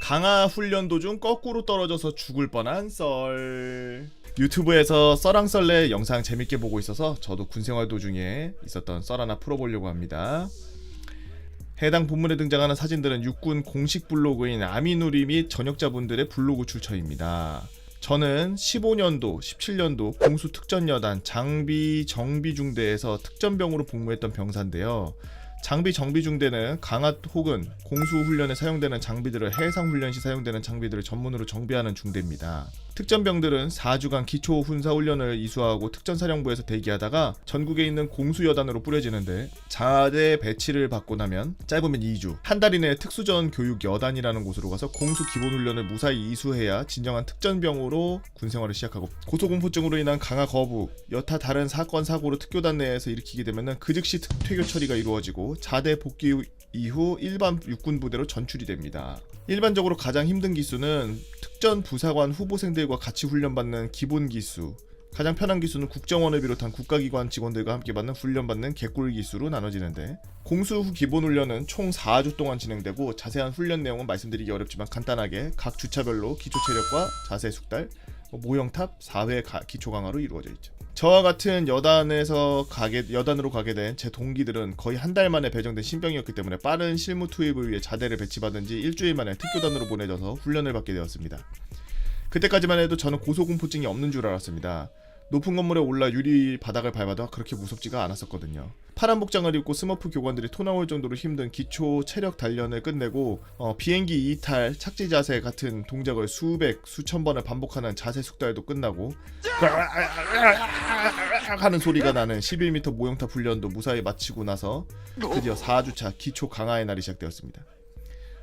강화 훈련 도중 거꾸로 떨어져서 죽을 뻔한 썰. 유튜브에서 썰왕썰래 영상 재밌게 보고 있어서 저도 군생활 도중에 있었던 썰 하나 풀어보려고 합니다. 해당 본문에 등장하는 사진들은 육군 공식 블로그인 아미누리 및 전역자분들의 블로그 출처입니다. 저는 15년도, 17년도 공수특전여단 장비 정비중대에서 특전병으로 복무했던 병사인데요. 장비 정비중대는 강화 혹은 공수훈련에 사용되는 장비들을 해상훈련 시 사용되는 장비들을 전문으로 정비하는 중대입니다. 특전병들은 4주간 기초 훈사훈련을 이수하고 특전사령부에서 대기하다가 전국에 있는 공수여단으로 뿌려지는데, 자대 배치를 받고 나면 짧으면 2주, 한 달 이내에 특수전 교육 여단이라는 곳으로 가서 공수 기본훈련을 무사히 이수해야 진정한 특전병으로 군생활을 시작하고, 고소공포증으로 인한 강화 거부, 여타 다른 사건 사고로 특교단 내에서 일으키게 되면 그 즉시 퇴교 처리가 이루어지고 자대 복귀 이후 일반 육군 부대로 전출이 됩니다. 일반적으로 가장 힘든 기수는 특전 부사관 후보생들과 같이 훈련받는 기본 기수, 가장 편한 기수는 국정원을 비롯한 국가기관 직원들과 함께 받는 훈련받는 개꿀 기수로 나눠지는데, 공수 후 기본 훈련은 총 4주 동안 진행되고 자세한 훈련 내용은 말씀드리기 어렵지만 간단하게 각 주차별로 기초 체력과 자세 숙달, 모형탑 4회 기초 강화로 이루어져 있죠. 저와 같은 여단으로 가게 된 제 동기들은 거의 한 달 만에 배정된 신병이었기 때문에 빠른 실무 투입을 위해 자대를 배치받은 지 일주일 만에 특교단으로 보내져서 훈련을 받게 되었습니다. 그때까지만 해도 저는 고소공포증이 없는 줄 알았습니다. 높은 건물에 올라 유리 바닥을 밟아도 그렇게 무섭지가 않았었거든요. 파란 복장을 입고 스머프 교관들이 토 나올 정도로 힘든 기초 체력 단련을 끝내고 비행기 이탈, 착지 자세 같은 동작을 수천 번을 반복하는 자세 숙달도 끝나고 하는 소리가 나는 11m 모형탑 훈련도 무사히 마치고 나서 드디어 4주차 기초 강화의 날이 시작되었습니다.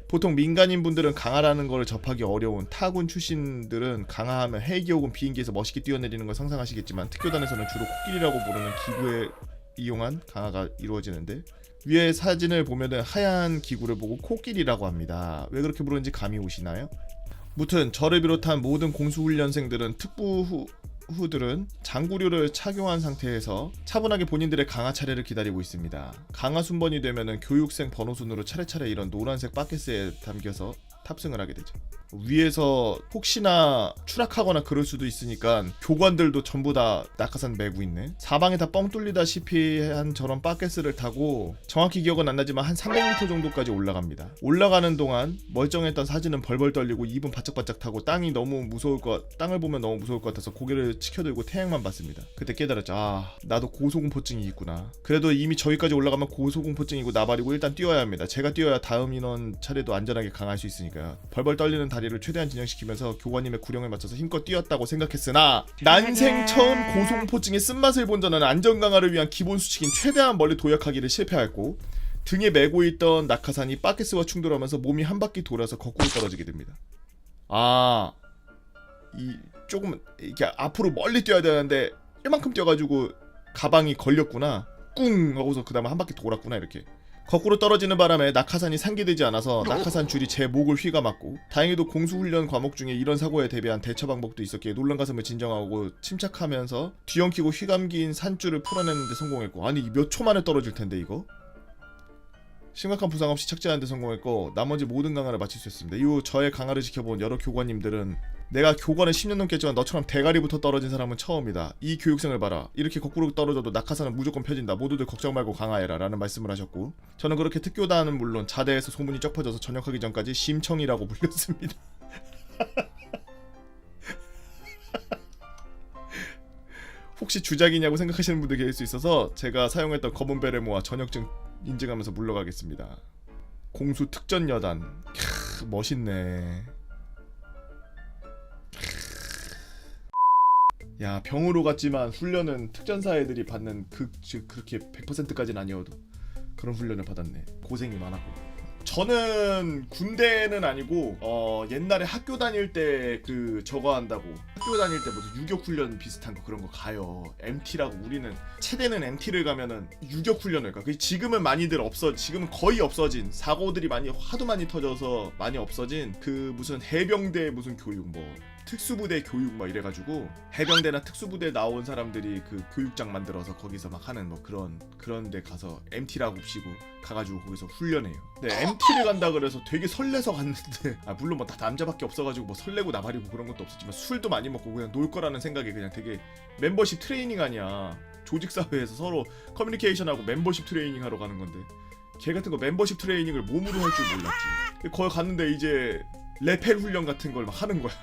보통 민간인 분들은 강화라는 걸 접하기 어려운 타군 출신들은 강화하면 헬기 혹은 비행기에서 멋있게 뛰어내리는 걸 상상하시겠지만, 특교단에서는 주로 코끼리라고 부르는 기구에 이용한 강화가 이루어지는데, 위에 사진을 보면은 하얀 기구를 보고 코끼리라고 합니다. 왜 그렇게 부르는지 감이 오시나요? 무튼 저를 비롯한 모든 공수훈련생들은 후들은 장구류를 착용한 상태에서 차분하게 본인들의 강화 차례를 기다리고 있습니다. 강화 순번이 되면은 교육생 번호순으로 차례차례 이런 노란색 바켓에 담겨서 탑승을 하게 되죠. 위에서 혹시나 추락하거나 그럴 수도 있으니까 교관들도 전부 다 낙하산 메고 있네. 사방에 다 뻥 뚫리다시피 한 저런 바켓을 타고 정확히 기억은 안 나지만 한 300m 정도까지 올라갑니다. 올라가는 동안 멀쩡했던 사진은 벌벌 떨리고 입은 바짝바짝 타고 땅을 보면 너무 무서울 것 같아서 고개를 치켜들고 태양만 봤습니다. 그때 깨달았죠. 나도 고소공포증이 있구나. 그래도 이미 저기까지 올라가면 고소공포증이고 나발이고 일단 뛰어야 합니다. 제가 뛰어야 다음 인원 차례도 안전하게 강할 수 있으니까요. 벌벌 떨리는 다리를 최대한 진정시키면서 교관님의 구령에 맞춰서 힘껏 뛰었다고 생각했으나, 난생 처음 고소공포증의 쓴맛을 본 저는 안전강화를 위한 기본 수칙인 최대한 멀리 도약하기를 실패했고, 등에 메고 있던 낙하산이 바켓스와 충돌하면서 몸이 한 바퀴 돌아서 거꾸로 떨어지게 됩니다. 조금 이렇게 앞으로 멀리 뛰어야 되는데 이만큼 뛰어가지고 가방이 걸렸구나, 꿍 하고서 그 다음에 한 바퀴 돌았구나. 이렇게 거꾸로 떨어지는 바람에 낙하산이 상기되지 않아서 낙하산 줄이 제 목을 휘감았고, 다행히도 공수훈련 과목 중에 이런 사고에 대비한 대처 방법도 있었기에 놀란 가슴을 진정하고 침착하면서 뒤엉키고 휘감긴 산줄을 풀어내는 데 성공했고, 아니 몇 초 만에 떨어질 텐데 이거? 심각한 부상 없이 착지하는 데 성공했고, 나머지 모든 강화를 마칠 수 있습니다. 이후 저의 강화를 지켜본 여러 교관님들은 내가 교관을 10년 넘게 했지만 너처럼 대가리부터 떨어진 사람은 처음이다. 이 교육생을 봐라. 이렇게 거꾸로 떨어져도 낙하산은 무조건 펴진다. 모두들 걱정 말고 강화해라 라는 말씀을 하셨고, 저는 그렇게 특교단은 물론 자대에서 소문이 쩍 퍼져서 전역하기 전까지 심청이라고 불렸습니다. 혹시 주작이냐고 생각하시는 분들 계실 수 있어서 제가 사용했던 검은 베레 모아 전역증 인증하면서 물러가겠습니다. 공수 특전여단, 멋있네. 야, 병으로 갔지만 훈련은 특전사 애들이 받는 그렇게 100%까지는 아니어도 그런 훈련을 받았네. 고생이 많았고. 저는 군대는 아니고 옛날에 학교 다닐 때 저거 한다고, 학교 다닐 때 무슨 유격 훈련 비슷한 거 그런 거 가요. MT라고. 우리는 체대는 MT를 가면은 유격 훈련을 가. 지금은 지금은 거의 없어진, 사고들이 하도 많이 터져서 많이 없어진 무슨 해병대 무슨 교육, 특수부대 교육 막 이래가지고 해병대나 특수부대 나온 사람들이 그 교육장 만들어서 거기서 막 하는 뭐 그런 데 가서 MT라고 붙이고 가가지고 거기서 훈련해요. 근데 MT를 간다 그래서 되게 설레서 갔는데 물론 뭐 다 남자밖에 없어가지고 뭐 설레고 나발이고 그런 것도 없었지만 술도 많이 먹고 그냥 놀 거라는 생각에 그냥 되게 멤버십 트레이닝 아니야. 조직사회에서 서로 커뮤니케이션하고 멤버십 트레이닝 하러 가는 건데 걔 같은 거 멤버십 트레이닝을 몸으로 할 줄 몰랐지. 거기 갔는데 이제 레펠 훈련 같은 걸 막 하는 거야.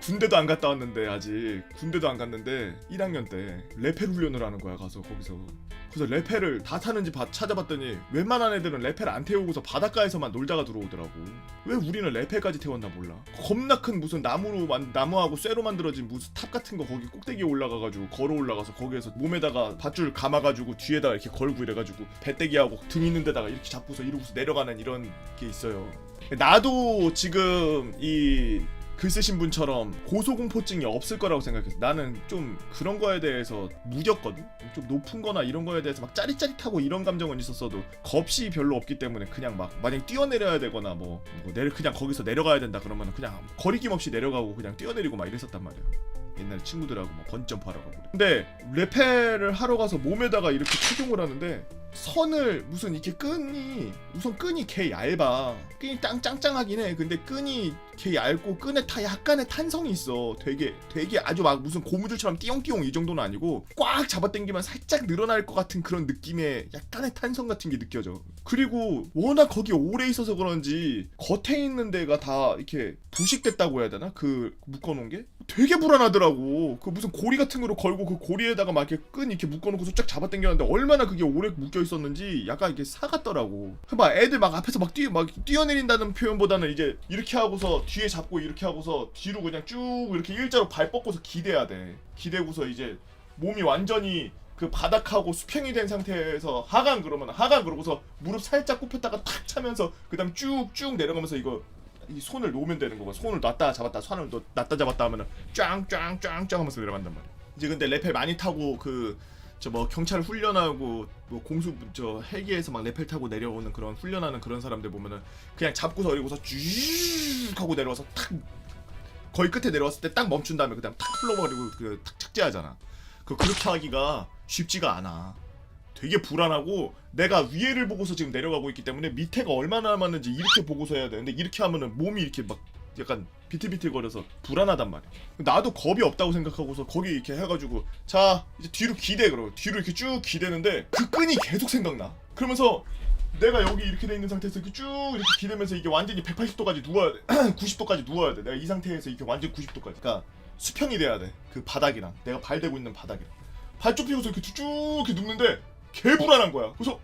군대도 안 갔다 왔는데 아직 군대도 안 갔는데 1학년 때 레펠 훈련을 하는 거야. 가서 거기서 그래서 레펠을 다 타는지 찾아봤더니 웬만한 애들은 레펠 안 태우고서 바닷가에서만 놀다가 들어오더라고. 왜 우리는 레펠까지 태웠나 몰라. 겁나 큰 무슨 나무하고 쇠로 만들어진 무슨 탑 같은 거 거기 꼭대기에 올라가가지고 걸어 올라가서 거기에서 몸에다가 밧줄 감아가지고 뒤에다가 이렇게 걸고 이래가지고 배때기하고 등 있는 데다가 이렇게 잡고서 이러고서 내려가는 이런 게 있어요. 나도 지금 이 글 쓰신 분처럼 고소공포증이 없을 거라고 생각했어. 나는 좀 그런 거에 대해서 무겼거든. 좀 높은 거나 이런 거에 대해서 막 짜릿짜릿하고 이런 감정은 있었어도 겁이 별로 없기 때문에 그냥 막 만약 뛰어내려야 되거나 그냥 거기서 내려가야 된다 그러면 그냥 거리낌 없이 내려가고 그냥 뛰어내리고 막 이랬었단 말이야. 옛날에 친구들하고 막 번지점프 하러 가고. 근데 레펠을 하러 가서 몸에다가 이렇게 착용을 하는데 선을 무슨 이렇게 끈이 개 얇아. 끈이 짱짱하긴 해. 근데 끈이 개 얇고 끈에 약간의 탄성이 있어. 되게 아주 막 무슨 고무줄처럼 띠용띠용 이 정도는 아니고 꽉 잡아당기면 살짝 늘어날 것 같은 그런 느낌의 약간의 탄성 같은 게 느껴져. 그리고 워낙 거기 오래 있어서 그런지 겉에 있는 데가 다 이렇게 부식됐다고 해야 되나? 그 묶어놓은 게 되게 불안하더라고. 그 무슨 고리 같은 거로 걸고 그 고리에다가 막 이렇게 끈 이렇게 묶어놓고서 쫙 잡아당겼는데 얼마나 그게 오래 묶여 있었는지 약간 이렇게 사갔더라고. 막 애들 막 앞에서 막 뛰어내린다는 표현보다는 이제 이렇게 하고서 뒤에 잡고 이렇게 하고서 뒤로 그냥 쭉 이렇게 일자로 발 뻗고서 기대야 돼. 기대고서 이제 몸이 완전히 그 바닥하고 수평이 된 상태에서 하강 그러고서 무릎 살짝 굽혔다가 탁 차면서 그다음 쭉쭉 내려가면서 이 손을 놓으면 되는 거고 손을 놨다 잡았다 손을 놨다 잡았다 하면은 짱짱짱짱 하면서 내려간단 말이야. 이제 근데 레펠 많이 타고 경찰 훈련하고 헬기에서 막 레펠 타고 내려오는 그런 훈련하는 그런 사람들 보면은 그냥 잡고서 이러고서 쭉 하고 내려와서 탁 거의 끝에 내려왔을 때 딱 멈춘 다음에 그다음 탁 흘러버리고 탁 착지하잖아. 그렇게 하기가 쉽지가 않아. 되게 불안하고 내가 위에를 보고서 지금 내려가고 있기 때문에 밑에가 얼마나 남았는지 이렇게 보고서 해야 돼. 근데 이렇게 하면은 몸이 이렇게 막 약간 비틀비틀거려서 불안하단 말이야. 나도 겁이 없다고 생각하고서 거기 이렇게 해가지고 자 이제 뒤로 기대 그러고 뒤로 이렇게 쭉 기대는데 그 끈이 계속 생각나. 그러면서 내가 여기 이렇게 돼 있는 상태에서 이렇게 쭉 이렇게 기대면서 이게 완전히 180도까지 누워야 돼. 90도까지 누워야 돼. 내가 이 상태에서 이렇게 완전 90도까지. 그러니까 수평이 돼야 돼. 그 바닥이랑 내가 발 대고 있는 바닥이랑 발 좁히고서 이렇게 쭉 이렇게 눕는데 개 불안한 거야. 그래서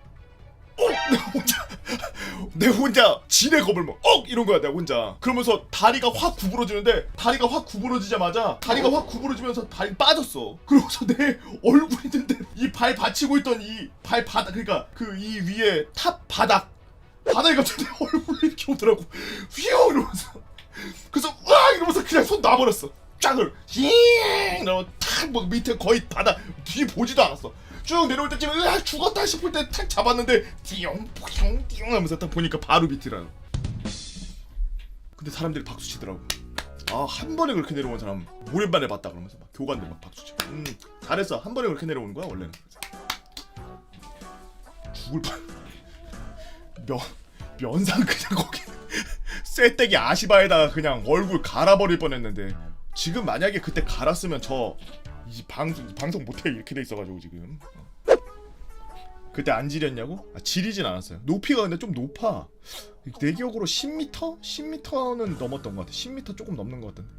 내가 혼자 지레 겁을 이런 거야 내가 혼자. 그러면서 다리가 확 구부러지는데 다리가 확 구부러지면서 발이 빠졌어. 그러고서 내 얼굴 있는데 이 발 받치고 있던 이 발 바닥 그러니까 그 이 위에 탑 바닥이 갑자기 내 얼굴 이렇게 오더라고. 휘어 이러면서 그래서 으악 이러면서 그냥 손 놔버렸어. 쫙을 힝 이러면 탁 밑에 거의 바닥 뒤 보지도 않았어. 쭉 내려올 때쯤에 으악 죽었다 싶을 때 탁 잡았는데 띠용 하면서 딱 보니까 바로 밑이라. 근데 사람들이 박수 치더라고. 한 번에 그렇게 내려온 사람 오랜만에 봤다 그러면서 막 교관들 막 박수 쳐. 잘했어. 한 번에 그렇게 내려오는 거야 원래는. 죽을 뻔. 면상 그냥 거기 쇠떼기 아시바에다가 그냥 얼굴 갈아버릴 뻔했는데 지금 만약에 그때 갈았으면 이 방송 못해 이렇게 돼 있어가지고 지금. 그때 안 지렸냐고? 지리진 않았어요. 높이가 근데 좀 높아. 내 기억으로 10m? 10m는 넘었던 것 같아. 10m 조금 넘는 것 같던데.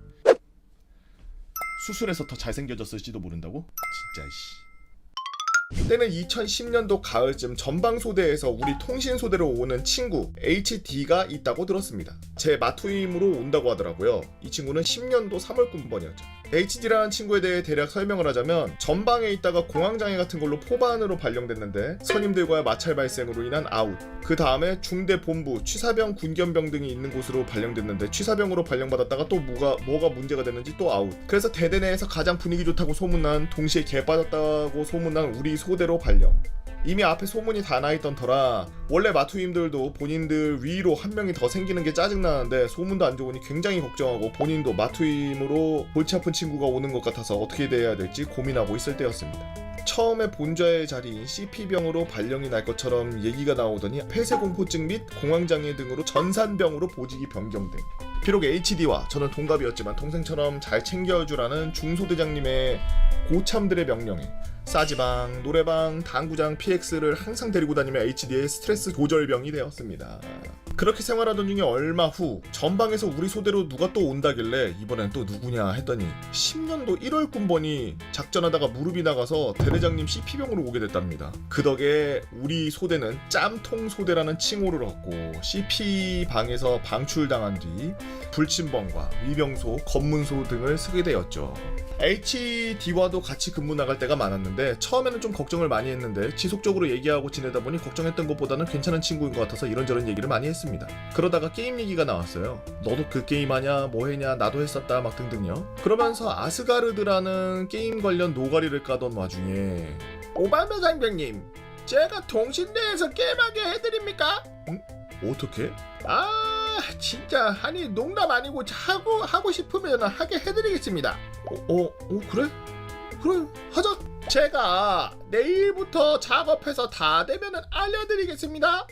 수술해서 더 잘생겨졌을지도 모른다고? 진짜 씨. 그때는 2010년도 가을쯤 전방소대에서 우리 통신소대로 오는 친구 HD가 있다고 들었습니다. 제 마투임으로 온다고 하더라고요. 이 친구는 10년도 3월 군번이었죠. HD라는 친구에 대해 대략 설명을 하자면 전방에 있다가 공황장애 같은 걸로 포반으로 발령됐는데 선임들과의 마찰 발생으로 인한 아웃. 그 다음에 중대 본부, 취사병, 군견병 등이 있는 곳으로 발령됐는데 취사병으로 발령받았다가 또 뭐가 문제가 됐는지 또 아웃. 그래서 대대 내에서 가장 분위기 좋다고 소문난 동시에 개 빠졌다고 소문난 우리 소대로 발령. 이미 앞에 소문이 다 나있던 터라 원래 마투님들도 본인들 위로 한 명이 더 생기는 게 짜증나는데 소문도 안 좋으니 굉장히 걱정하고 본인도 마투임으로 골치 아픈 친구가 오는 것 같아서 어떻게 대해야 될지 고민하고 있을 때였습니다. 처음에 본좌의 자리인 CP병으로 발령이 날 것처럼 얘기가 나오더니 폐쇄공포증 및 공황장애 등으로 전산병으로 보직이 변경됨. 비록 HD와 저는 동갑이었지만 동생처럼 잘 챙겨주라는 중소대장님의 고참들의 명령에 싸지방, 노래방, 당구장, PX를 항상 데리고 다니며 HD의 스트레스 조절병이 되었습니다. 그렇게 생활하던 중에 얼마 후 전방에서 우리 소대로 누가 또 온다길래 이번엔 또 누구냐 했더니 10년도 1월 군번이 작전하다가 무릎이 나가서 대대장님 CP병으로 오게 됐답니다. 그 덕에 우리 소대는 짬통 소대라는 칭호를 얻고 CP방에서 방출당한 뒤 불침번과 위병소, 검문소 등을 쓰게 되었죠. HD와도 같이 근무 나갈 때가 많았는데 처음에는 좀 걱정을 많이 했는데 지속적으로 얘기하고 지내다 보니 걱정했던 것보다는 괜찮은 친구인 것 같아서 이런저런 얘기를 많이 했습니다. 그러다가 게임 얘기가 나왔어요. 너도 그 게임 하냐? 뭐 했냐? 나도 했었다 막 등등요. 그러면서 아스가르드라는 게임 관련 노가리를 까던 와중에 오바마 장병님, 제가 통신대에서 게임하게 해드립니까? 응? 어떻게? 진짜 아니 농담 아니고 하고 싶으면 하게 해드리겠습니다. 그래? 그래 하자. 제가 내일부터 작업해서 다 되면은 알려드리겠습니다.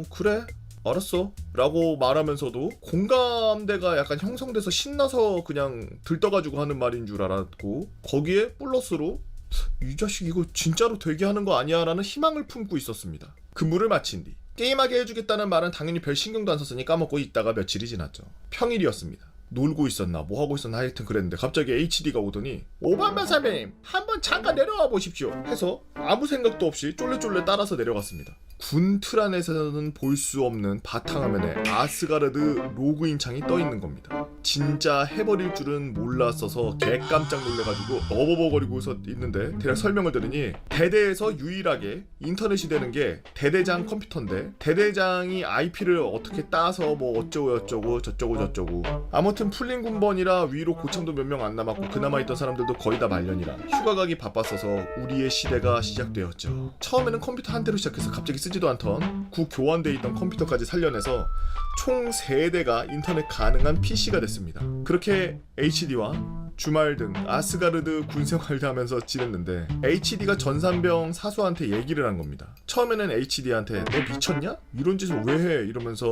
그래 알았어 라고 말하면서도 공감대가 약간 형성돼서 신나서 그냥 들떠가지고 하는 말인 줄 알았고 거기에 플러스로 이 자식 이거 진짜로 되게 하는 거 아니야 라는 희망을 품고 있었습니다. 근무를 마친 뒤 게임하게 해주겠다는 말은 당연히 별 신경도 안 썼으니 까먹고 있다가 며칠이 지났죠. 평일이었습니다. 놀고 있었나 뭐 하고 있었나 하여튼 그랬는데 갑자기 HD가 오더니 오바마 선배님 한번 잠깐 내려와 보십시오 해서 아무 생각도 없이 쫄래쫄래 따라서 내려갔습니다. 군 틀 안에서는 볼 수 없는 바탕화면에 아스가르드 로그인 창이 떠있는 겁니다. 진짜 해버릴 줄은 몰랐어서 개깜짝 놀래가지고 어버버거리고서 있는데 대략 설명을 들으니 대대에서 유일하게 인터넷이 되는 게 대대장 컴퓨터인데 대대장이 IP를 어떻게 따서 뭐 어쩌고 저쩌고 아무튼 풀린 군번이라 위로 고참도 몇 명 안 남았고 그나마 있던 사람들도 거의 다 말년이라 휴가 가기 바빴어서 우리의 시대가 시작되었죠. 처음에는 컴퓨터 한 대로 시작해서 갑자기 쓰지도 않던 구 교환돼 있던 컴퓨터까지 살려내서 총 3대가 인터넷 가능한 PC가 됐습니다. 그렇게 HD와 주말 등 아스가르드 군생활도 하면서 지냈는데 HD가 전산병 사수한테 얘기를 한 겁니다. 처음에는 HD한테 너 미쳤냐? 이런 짓을 왜 해? 이러면서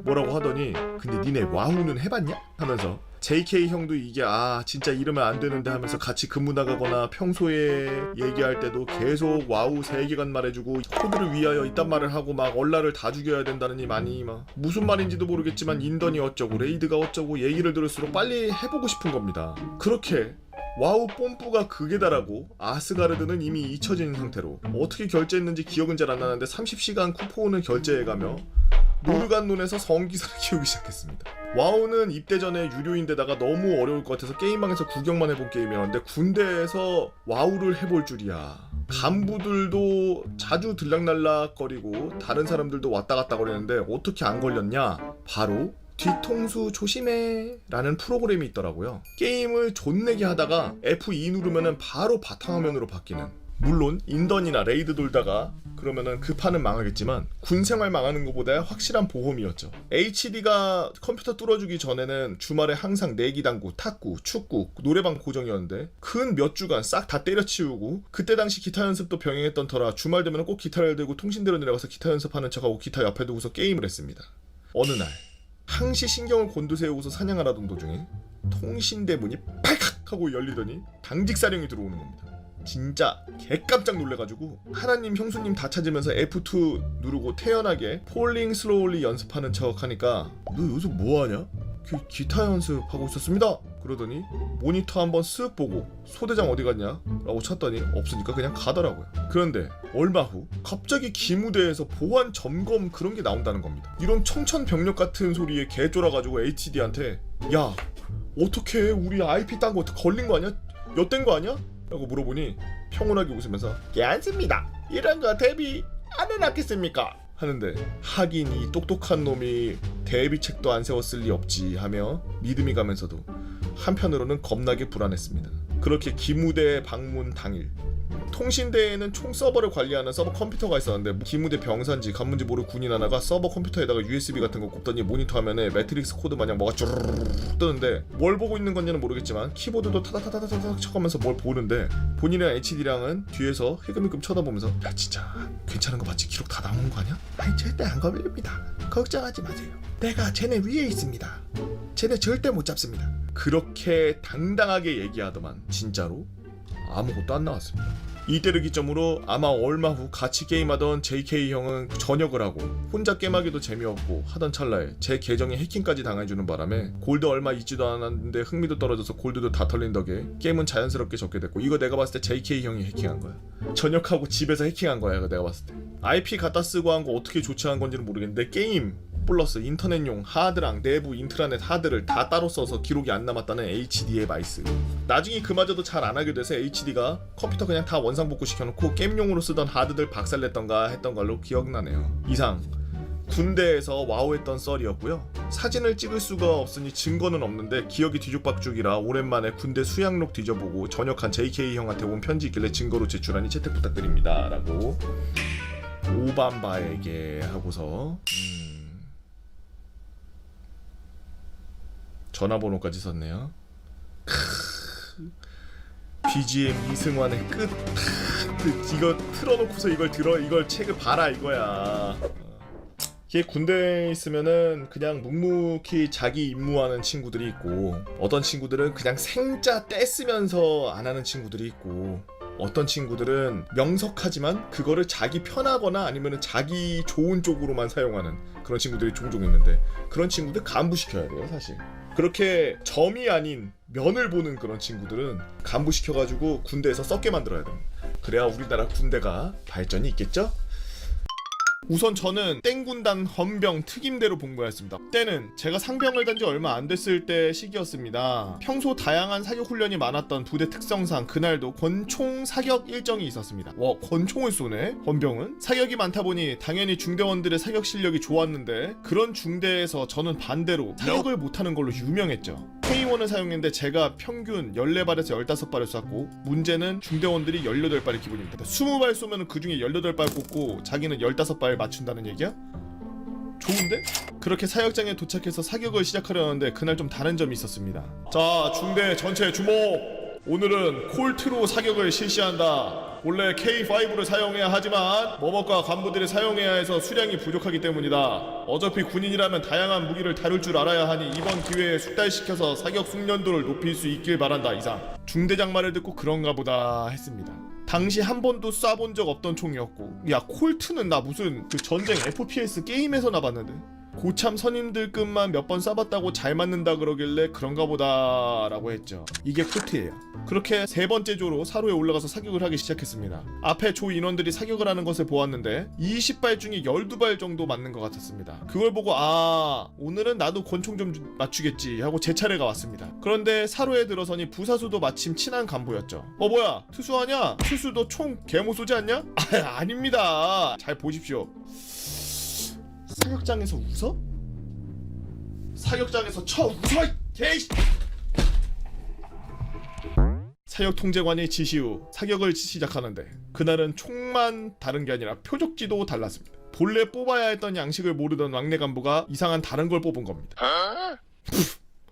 뭐라고 하더니 근데 니네 와우는 해봤냐? 하면서 JK 형도 이게 진짜 이러면 안 되는데 하면서 같이 근무 나가거나 평소에 얘기할 때도 계속 와우 3개간 말해주고 코드를 위하여 이딴 말을 하고 막 얼라를 다 죽여야 된다느니 많이 막 무슨 말인지도 모르겠지만 인던이 어쩌고 레이드가 어쩌고 얘기를 들을수록 빨리 해보고 싶은 겁니다. 그렇게 와우 뽐뿌가 극에 달하고 아스가르드는 이미 잊혀진 상태로 어떻게 결제했는지 기억은 잘 안 나는데 30시간 쿠폰을 결제해가며 노르간론에서 성기사를 키우기 시작했습니다. 와우는 입대 전에 유료인데다가 너무 어려울 것 같아서 게임방에서 구경만 해본 게임이었는데 군대에서 와우를 해볼 줄이야. 간부들도 자주 들락날락거리고 다른 사람들도 왔다 갔다 거리는데 어떻게 안 걸렸냐? 바로 뒤통수 조심해 라는 프로그램이 있더라고요. 게임을 존내게 하다가 F2 누르면은 바로 바탕화면으로 바뀌는, 물론 인던이나 레이드 돌다가 그러면은 그 판은 망하겠지만 군생활 망하는 것보다 확실한 보험이었죠. HD가 컴퓨터 뚫어주기 전에는 주말에 항상 내기당구, 탁구, 축구, 노래방 고정이었는데 근 몇 주간 싹 다 때려치우고 그때 당시 기타 연습도 병행했던 터라 주말 되면 꼭 기타를 들고 통신대로 내려가서 기타 연습하는 척하고 기타 옆에 두고서 게임을 했습니다. 어느 날 항시 신경을 곤두세우고서 사냥을 하던 도중에 통신대 문이 팔칵 하고 열리더니 당직사령이 들어오는 겁니다. 진짜 개깜짝 놀래가지고 하나님 형수님 다 찾으면서 F2 누르고 태연하게 폴링 슬로울리 연습하는 척 하니까 너 요즘 뭐하냐? 기타 연습하고 있었습니다. 그러더니 모니터 한번 쓱 보고 소대장 어디 갔냐? 라고 쳤더니 없으니까 그냥 가더라고요. 그런데 얼마 후 갑자기 기무대에서 보안 점검 그런 게 나온다는 겁니다. 이런 청천벽력 같은 소리에 개쫄아가지고 HD한테 야 어떻게 우리 IP 딴 거 걸린 거 아니야? 엿된 거 아니야? 라고 물어보니 평온하게 웃으면서 괜찮습니다. 이런 거 대비 안 해놨겠습니까? 하는데 하긴 이 똑똑한 놈이 대비책도 안 세웠을 리 없지 하며 믿음이 가면서도 한편으로는 겁나게 불안했습니다. 그렇게 기무대 방문 당일 통신대에는 총 서버를 관리하는 서버 컴퓨터가 있었는데 기무대 병사인지 간문지 모를 군인 하나가 서버 컴퓨터에다가 USB 같은 거 꼽더니 모니터 화면에 매트릭스 코드 마냥 뭐가 쭈르르르 뜨는데 뭘 보고 있는 건지는 모르겠지만 키보드도 타다타다타닥 쳐가면서 뭘 보는데 본인의 HD랑은 뒤에서 힐끔힐끔 쳐다보면서 야 진짜 괜찮은 거 맞지? 기록 다 나오는 거 아니야? 아니 절대 안 걸립니다. 걱정하지 마세요. 내가 쟤네 위에 있습니다. 쟤네 절대 못 잡습니다. 그렇게 당당하게 얘기하더만 진짜로 아무것도 안 나왔습니다. 이때를 기점으로 아마 얼마 후 같이 게임하던 JK 형은 전역을 하고 혼자 게임하기도 재미없고 하던 찰나에 제 계정에 해킹까지 당해주는 바람에 골드 얼마 있지도 않았는데 흥미도 떨어져서 골드도 다 털린 덕에 게임은 자연스럽게 접게 됐고 이거 내가 봤을 때 JK 형이 해킹한 거야. 전역하고 집에서 해킹한 거야 이거 내가 봤을 때. IP 갖다 쓰고 한 거 어떻게 조치한 건지는 모르겠는데 게임 플러스 인터넷용 하드랑 내부 인트라넷 하드를 다 따로 써서 기록이 안 남았다는 HD의 마이스. 나중에 그마저도 잘 안 하게 돼서 HD가 컴퓨터 그냥 다 원상복구 시켜놓고 게임용으로 쓰던 하드들 박살냈던가 했던 걸로 기억나네요. 이상 군대에서 와우했던 썰이었고요. 사진을 찍을 수가 없으니 증거는 없는데 기억이 뒤죽박죽이라 오랜만에 군대 수양록 뒤져보고 전역한 JK 형한테 온 편지 있길래 증거로 제출하니 채택 부탁드립니다 라고 오밤바에게 하고서 전화번호까지 썼네요. BGM 이승환의 끝. 이거 틀어놓고서 이걸 들어. 이걸 책을 봐라 이거야. 걔 군대에 있으면은 그냥 묵묵히 자기 임무하는 친구들이 있고 어떤 친구들은 그냥 생짜 떼쓰면서 안 하는 친구들이 있고 어떤 친구들은 명석하지만 그거를 자기 편하거나 아니면 자기 좋은 쪽으로만 사용하는 그런 친구들이 종종 있는데 그런 친구들 간부시켜야 돼요 사실. 그렇게 점이 아닌 면을 보는 그런 친구들은 간부시켜가지고 군대에서 썩게 만들어야 됩니다. 그래야 우리나라 군대가 발전이 있겠죠? 우선 저는 땡군단 헌병 특임대로 복무했습니다. 때는 제가 상병을 단 지 얼마 안 됐을 때 시기였습니다. 평소 다양한 사격 훈련이 많았던 부대 특성상 그날도 권총 사격 일정이 있었습니다. 와, 권총을 쏘네? 헌병은? 사격이 많다 보니 당연히 중대원들의 사격 실력이 좋았는데 그런 중대에서 저는 반대로 사격을 못하는 걸로 유명했죠. K1을 사용했는데 제가 평균 14발에서 15발을 쐈고 문제는 중대원들이 18발이 기본입니다. 20발 쏘면 그 중에 18발 꽂고 자기는 15발 맞춘다는 얘기야? 좋은데? 그렇게 사격장에 도착해서 사격을 시작하려는데 그날 좀 다른 점이 있었습니다. 자, 중대 전체 주목! 오늘은 콜트로 사격을 실시한다. 원래 K5를 사용해야 하지만 머벅과 간부들이 사용해야 해서 수량이 부족하기 때문이다. 어차피 군인이라면 다양한 무기를 다룰 줄 알아야 하니 이번 기회에 숙달시켜서 사격 숙련도를 높일 수 있길 바란다. 이상. 중대장 말을 듣고 그런가 보다 했습니다. 당시 한 번도 쏴본 적 없던 총이었고 야 콜트는 나 무슨 그 전쟁 FPS 게임에서 나봤는데 고참 선임들급만 몇 번 쏴봤다고 잘 맞는다 그러길래 그런가 보다 라고 했죠. 이게 콜트예요. 그렇게 세 번째 조로 사로에 올라가서 사격을 하기 시작했습니다. 앞에 조 인원들이 사격을 하는 것을 보았는데 20발 중에 12발 정도 맞는 것 같았습니다. 그걸 보고 아 오늘은 나도 권총 좀 맞추겠지 하고 제 차례가 왔습니다. 그런데 사로에 들어서니 부사수도 마침 친한 간부였죠. 뭐야 투수하냐? 투수 너 총 개모 쏘지 않냐? 아닙니다. 잘 보십시오. 사격장에서 웃어? 사격장에서 웃어! 개이씨! 사격 통제관이 지시 후 사격을 시작하는데 그날은 총만 다른 게 아니라 표적지도 달랐습니다. 본래 뽑아야 했던 양식을 모르던 막내 간부가 이상한 다른 걸 뽑은 겁니다.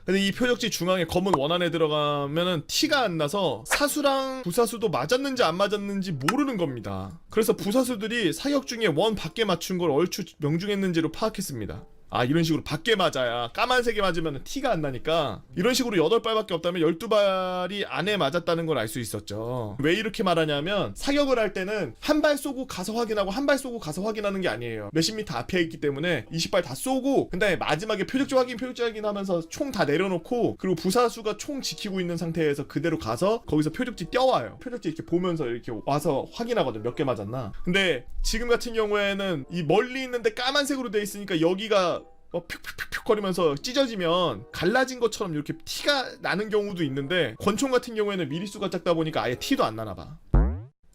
근데 이 표적지 중앙에 검은 원안에 들어가면은 티가 안 나서 사수랑 부사수도 맞았는지 안 맞았는지 모르는 겁니다. 그래서 부사수들이 사격 중에 원 밖에 맞춘 걸 얼추 명중했는지로 파악했습니다. 아 이런 식으로 밖에 맞아야 까만색에 맞으면 티가 안 나니까 이런 식으로 8발밖에 없다면 12발이 안에 맞았다는 걸 알 수 있었죠. 왜 이렇게 말하냐면 사격을 할 때는 한 발 쏘고 가서 확인하고 한 발 쏘고 가서 확인하는 게 아니에요. 몇십 미터 앞에 있기 때문에 20발 다 쏘고 그다음에 마지막에 표적지 확인 하면서 총 다 내려놓고 그리고 부사수가 총 지키고 있는 상태에서 그대로 가서 거기서 표적지 떼와요. 표적지 이렇게 보면서 이렇게 와서 확인하거든 몇 개 맞았나. 근데 지금 같은 경우에는 이 멀리 있는데 까만색으로 돼 있으니까 여기가 푹푹푹 거리면서 찢어지면 갈라진 것처럼 이렇게 티가 나는 경우도 있는데 권총 같은 경우에는 미리수가 작다 보니까 아예 티도 안 나나 봐.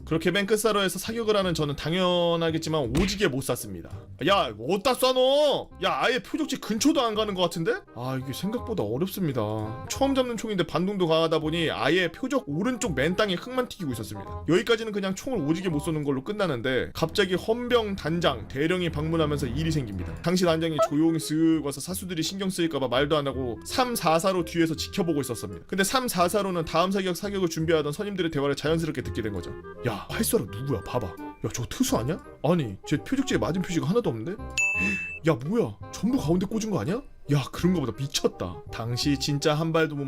그렇게 맨 끝사로에서 사격을 하는 저는 당연하겠지만 오지게 못 쐈습니다. 야, 어디다 쏴 너? 야, 아예 표적지 근처도 안 가는 것 같은데? 아, 이게 생각보다 어렵습니다. 처음 잡는 총인데 반동도 강하다 보니 아예 표적 오른쪽 맨 땅에 흙만 튀기고 있었습니다. 여기까지는 그냥 총을 오지게 못 쏘는 걸로 끝나는데 갑자기 헌병 단장 대령이 방문하면서 일이 생깁니다. 당시 단장이 조용히 쓱 와서 사수들이 신경 쓰일까봐 말도 안 하고 344로 뒤에서 지켜보고 있었습니다. 근데 344로는 다음 사격을 준비하던 선임들의 대화를 자연스럽게 듣게 된 거죠. 야, 활쏘라 누구야? 봐봐. 야, 저 투수 아니야? 아니, 제 표적지에 맞은 표시가 하나도 없는데? 야, 뭐야? 전부 가운데 꽂은 거 아니야? 야, 그런가 보다. 미쳤다. 당시 진짜 한 발도 못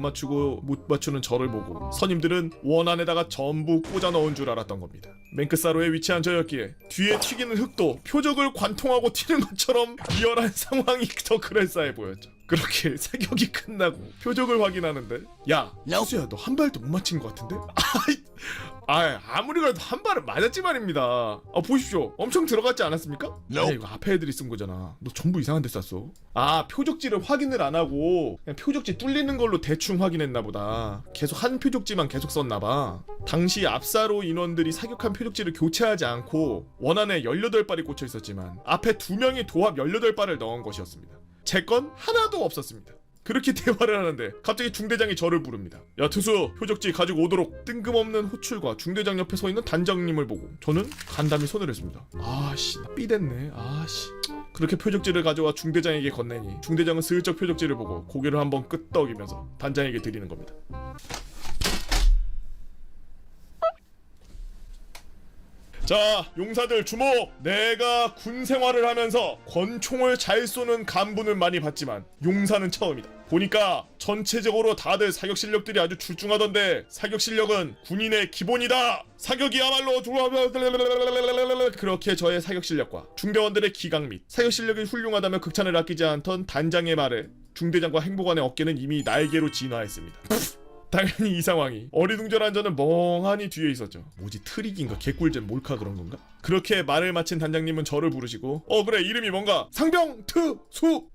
맞추는 저를 보고 선임들은 원안에다가 전부 꽂아 넣은 줄 알았던 겁니다. 맨 끝사로에 위치한 저였기에 뒤에 튀기는 흙도 표적을 관통하고 튀는 것처럼 리얼한 상황이 더 그럴싸해 보였죠. 그렇게 사격이 끝나고 표적을 확인하는데, 야, 수수야, 너 한 발도 못 맞힌 것 같은데? 아무리 그래도 한 발은 맞았지 말입니다. 보십시오. 엄청 들어갔지 않았습니까? 아니, 이거 앞에 애들이 쓴 거잖아. 너 전부 이상한 데 쐈어. 표적지를 확인을 안 하고 그냥 표적지 뚫리는 걸로 대충 확인했나 보다. 계속 한 표적지만 계속 썼나 봐. 당시 압사로 인원들이 사격한 표적지를 교체하지 않고 원안에 18발이 꽂혀 있었지만 앞에 2명이 도합 18발을 넣은 것이었습니다. 제 건 하나도 없었습니다. 그렇게 대화를 하는데 갑자기 중대장이 저를 부릅니다. 야, 투수, 표적지 가지고 오도록. 뜬금없는 호출과 중대장 옆에 서 있는 단장님을 보고 저는 간담이 손을 했습니다. 아씨, 나 삐댔네. 아씨. 그렇게 표적지를 가져와 중대장에게 건네니 중대장은 슬쩍 표적지를 보고 고개를 한번 끄덕이면서 단장에게 드리는 겁니다. 자, 용사들 주목! 내가 군 생활을 하면서 권총을 잘 쏘는 간부는 많이 봤지만 용사는 처음이다. 보니까 전체적으로 다들 사격 실력들이 아주 출중하던데 사격 실력은 군인의 기본이다. 사격이야말로 그렇게 저의 사격 실력과 중대원들의 기강 및 사격 실력이 훌륭하다며 극찬을 아끼지 않던 단장의 말에 중대장과 행보관의 어깨는 이미 날개로 진화했습니다. 당연히 이 상황이 어리둥절한 저는 멍하니 뒤에 있었죠. 뭐지, 트릭인가 개꿀잼 몰카 그런 건가? 그렇게 말을 마친 단장님은 저를 부르시고 그래, 이름이 뭔가? 상병트수.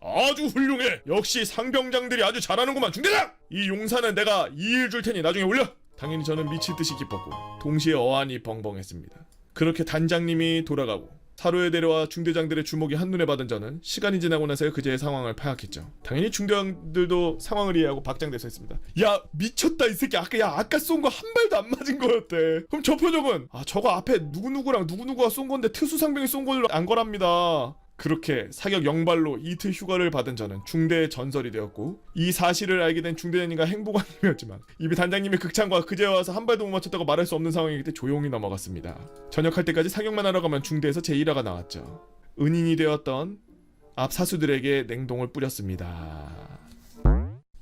아주 훌륭해. 역시 상병장들이 아주 잘하는구만. 중대장! 이 용사는 내가 2일 줄 테니 나중에 올려. 당연히 저는 미칠 듯이 기뻤고 동시에 어안이 벙벙했습니다. 그렇게 단장님이 돌아가고 사로에 데려와 중대장들의 주목이 한눈에 받은 저는 시간이 지나고 나서 그제의 상황을 파악했죠. 당연히 중대장들도 상황을 이해하고 박장대소 했습니다. 야, 미쳤다 이 새끼. 아까 쏜 거 한 발도 안 맞은 거였대. 그럼 저 표적은 저거 앞에 누구누구랑 누구누구가 쏜 건데 특수상병이 쏜 걸로 안 거랍니다. 그렇게 사격 0발로 이틀 휴가를 받은 저는 중대의 전설이 되었고 이 사실을 알게 된 중대장님과 행보관님이었지만 이미 단장님의 극찬과 그제 와서 한 발도 못 맞췄다고 말할 수 없는 상황이기 때문에 조용히 넘어갔습니다. 전역할 때까지 사격만 하러 가면 중대에서 제 일화가 나왔죠. 은인이 되었던 앞 사수들에게 냉동을 뿌렸습니다.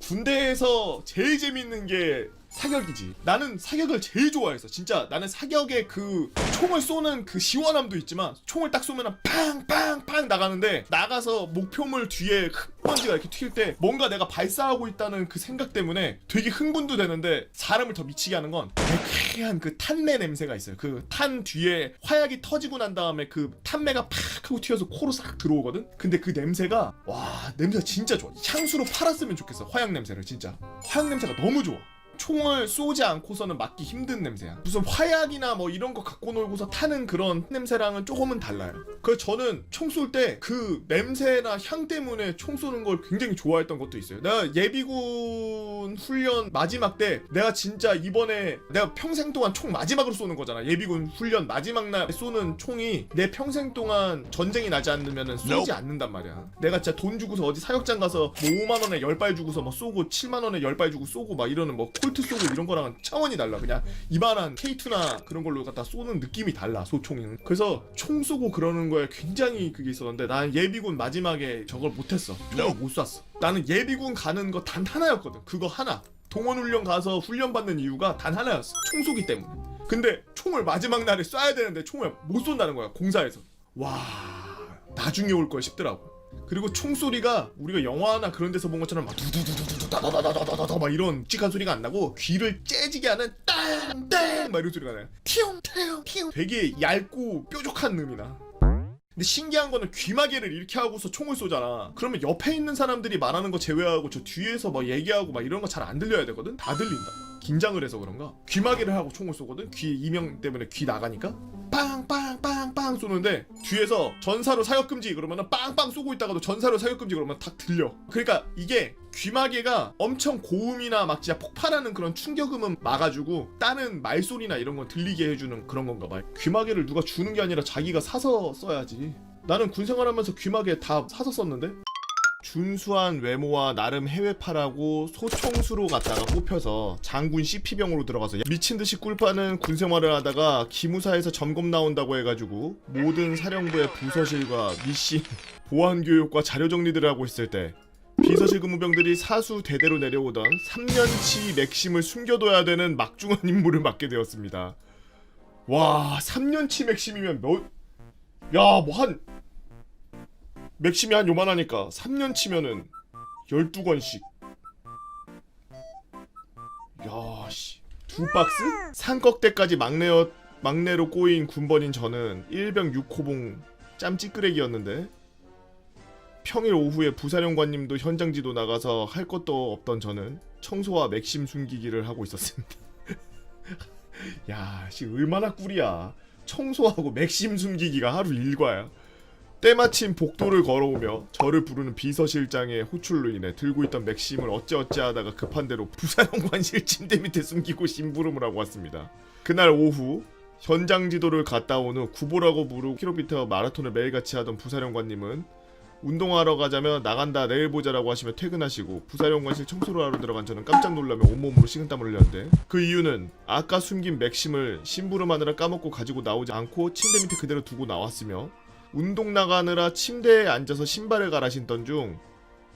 군대에서 제일 재밌는 게 사격이지. 나는 사격을 제일 좋아했어. 진짜 나는 사격의 그 총을 쏘는 그 시원함도 있지만 총을 딱 쏘면 팡팡팡 나가는데 나가서 목표물 뒤에 흙먼지가 이렇게 튈 때 뭔가 내가 발사하고 있다는 그 생각 때문에 되게 흥분도 되는데 사람을 더 미치게 하는 건 매캐한 그 탄내 냄새가 있어요. 그 탄 뒤에 화약이 터지고 난 다음에 그 탄내가 팍 하고 튀어서 코로 싹 들어오거든? 근데 그 냄새가 냄새가 진짜 좋아. 향수로 팔았으면 좋겠어. 화약 냄새를 진짜. 화약 냄새가 너무 좋아. 총을 쏘지 않고서는 맡기 힘든 냄새야. 무슨 화약이나 뭐 이런 거 갖고 놀고서 타는 그런 냄새랑은 조금은 달라요. 그래서 저는 총 쏠 때 그 냄새나 향 때문에 총 쏘는 걸 굉장히 좋아했던 것도 있어요. 내가 예비군 훈련 마지막 때 내가 진짜 이번에 내가 평생 동안 총 마지막으로 쏘는 거잖아. 예비군 훈련 마지막 날 쏘는 총이 내 평생 동안 전쟁이 나지 않으면 쏘지 않는단 말이야. 내가 진짜 돈 주고서 어디 사격장 가서 뭐 5만원에 10발 주고서 뭐 쏘고 7만원에 10발 주고 쏘고 막 이러는 뭐 콜트 쏘고 이런 거랑은 차원이 달라. 그냥 이만한 K2나 그런 걸로 갖다 쏘는 느낌이 달라, 소총은. 그래서 총 쏘고 그러는 거에 굉장히 그게 있었는데 난 예비군 마지막에 저걸 못했어. 총을 못 쐈어. 나는 예비군 가는 거 단 하나였거든. 그거 하나. 동원훈련 가서 훈련 받는 이유가 단 하나였어. 총 쏘기 때문에. 근데 총을 마지막 날에 쏴야 되는데 총을 못 쏜다는 거야, 공사에서. 와, 나중에 올 걸 싶더라고. 그리고 총소리가 우리가 영화나 그런 데서 본 것처럼 막 두두두두두 다다다다다다다 막 이런 묵직한 소리가 안 나고 귀를 째지게 하는 땅땅 막 이런 소리가 나요. 티용 티용 티용. 되게 얇고 뾰족한 음이 나. 근데 신기한 거는 귀마개를 이렇게 하고서 총을 쏘잖아. 그러면 옆에 있는 사람들이 말하는 거 제외하고 저 뒤에서 막 얘기하고 막 이런 거 잘 안 들려야 되거든? 다 들린다. 긴장을 해서 그런가? 귀마개를 하고 총을 쏘거든? 귀 이명 때문에 귀 나가니까? 빵빵빵빵 쏘는데 뒤에서 전사로 사격금지 그러면은 빵빵 쏘고 있다가도 전사로 사격금지 그러면 딱 들려. 그러니까 이게 귀마개가 엄청 고음이나 막 진짜 폭발하는 그런 충격음은 막아주고 다른 말소리나 이런 건 들리게 해주는 그런 건가 봐. 귀마개를 누가 주는 게 아니라 자기가 사서 써야지. 나는 군생활하면서 귀마개 다 사서 썼는데? 준수한 외모와 나름 해외파라고 소총수로 갔다가 뽑혀서 장군 CP병으로 들어가서 미친듯이 꿀빠는 군생활을 하다가 기무사에서 점검 나온다고 해가지고 모든 사령부의 부서실과 미신, 보안교육과 자료정리들을 하고 있을 때 비서실 근무병들이 사수 대대로 내려오던 3년치 맥심을 숨겨둬야 되는 막중한 임무를 맡게 되었습니다. 와, 3년치 맥심이면 맥심이 한 요만하니까 3년 치면은 12권씩. 야, 씨. 2박스? 산꺽대까지 막내로 꼬인 군번인 저는 1병 6호봉 짬찌끄레기였는데 평일 오후에 부사령관님도 현장지도 나가서 할 것도 없던 저는 청소와 맥심 숨기기를 하고 있었습니다. 야, 씨 얼마나 꿀이야. 청소하고 맥심 숨기기가 하루 일과야. 때마침 복도를 걸어오며 저를 부르는 비서실장의 호출로 인해 들고 있던 맥심을 어찌어찌하다가 급한 대로 부사령관실 침대 밑에 숨기고 심부름을 하고 왔습니다. 그날 오후 현장 지도를 갔다 온 후 구보라고 부르고 킬로미터 마라톤을 매일같이 하던 부사령관님은 운동하러 가자면 나간다 내일 보자라고 하시며 퇴근하시고 부사령관실 청소를 하러 들어간 저는 깜짝 놀라며 온몸으로 식은땀을 흘렸는데 그 이유는 아까 숨긴 맥심을 심부름하느라 까먹고 가지고 나오지 않고 침대 밑에 그대로 두고 나왔으며 운동 나가느라 침대에 앉아서 신발을 갈아 신던 중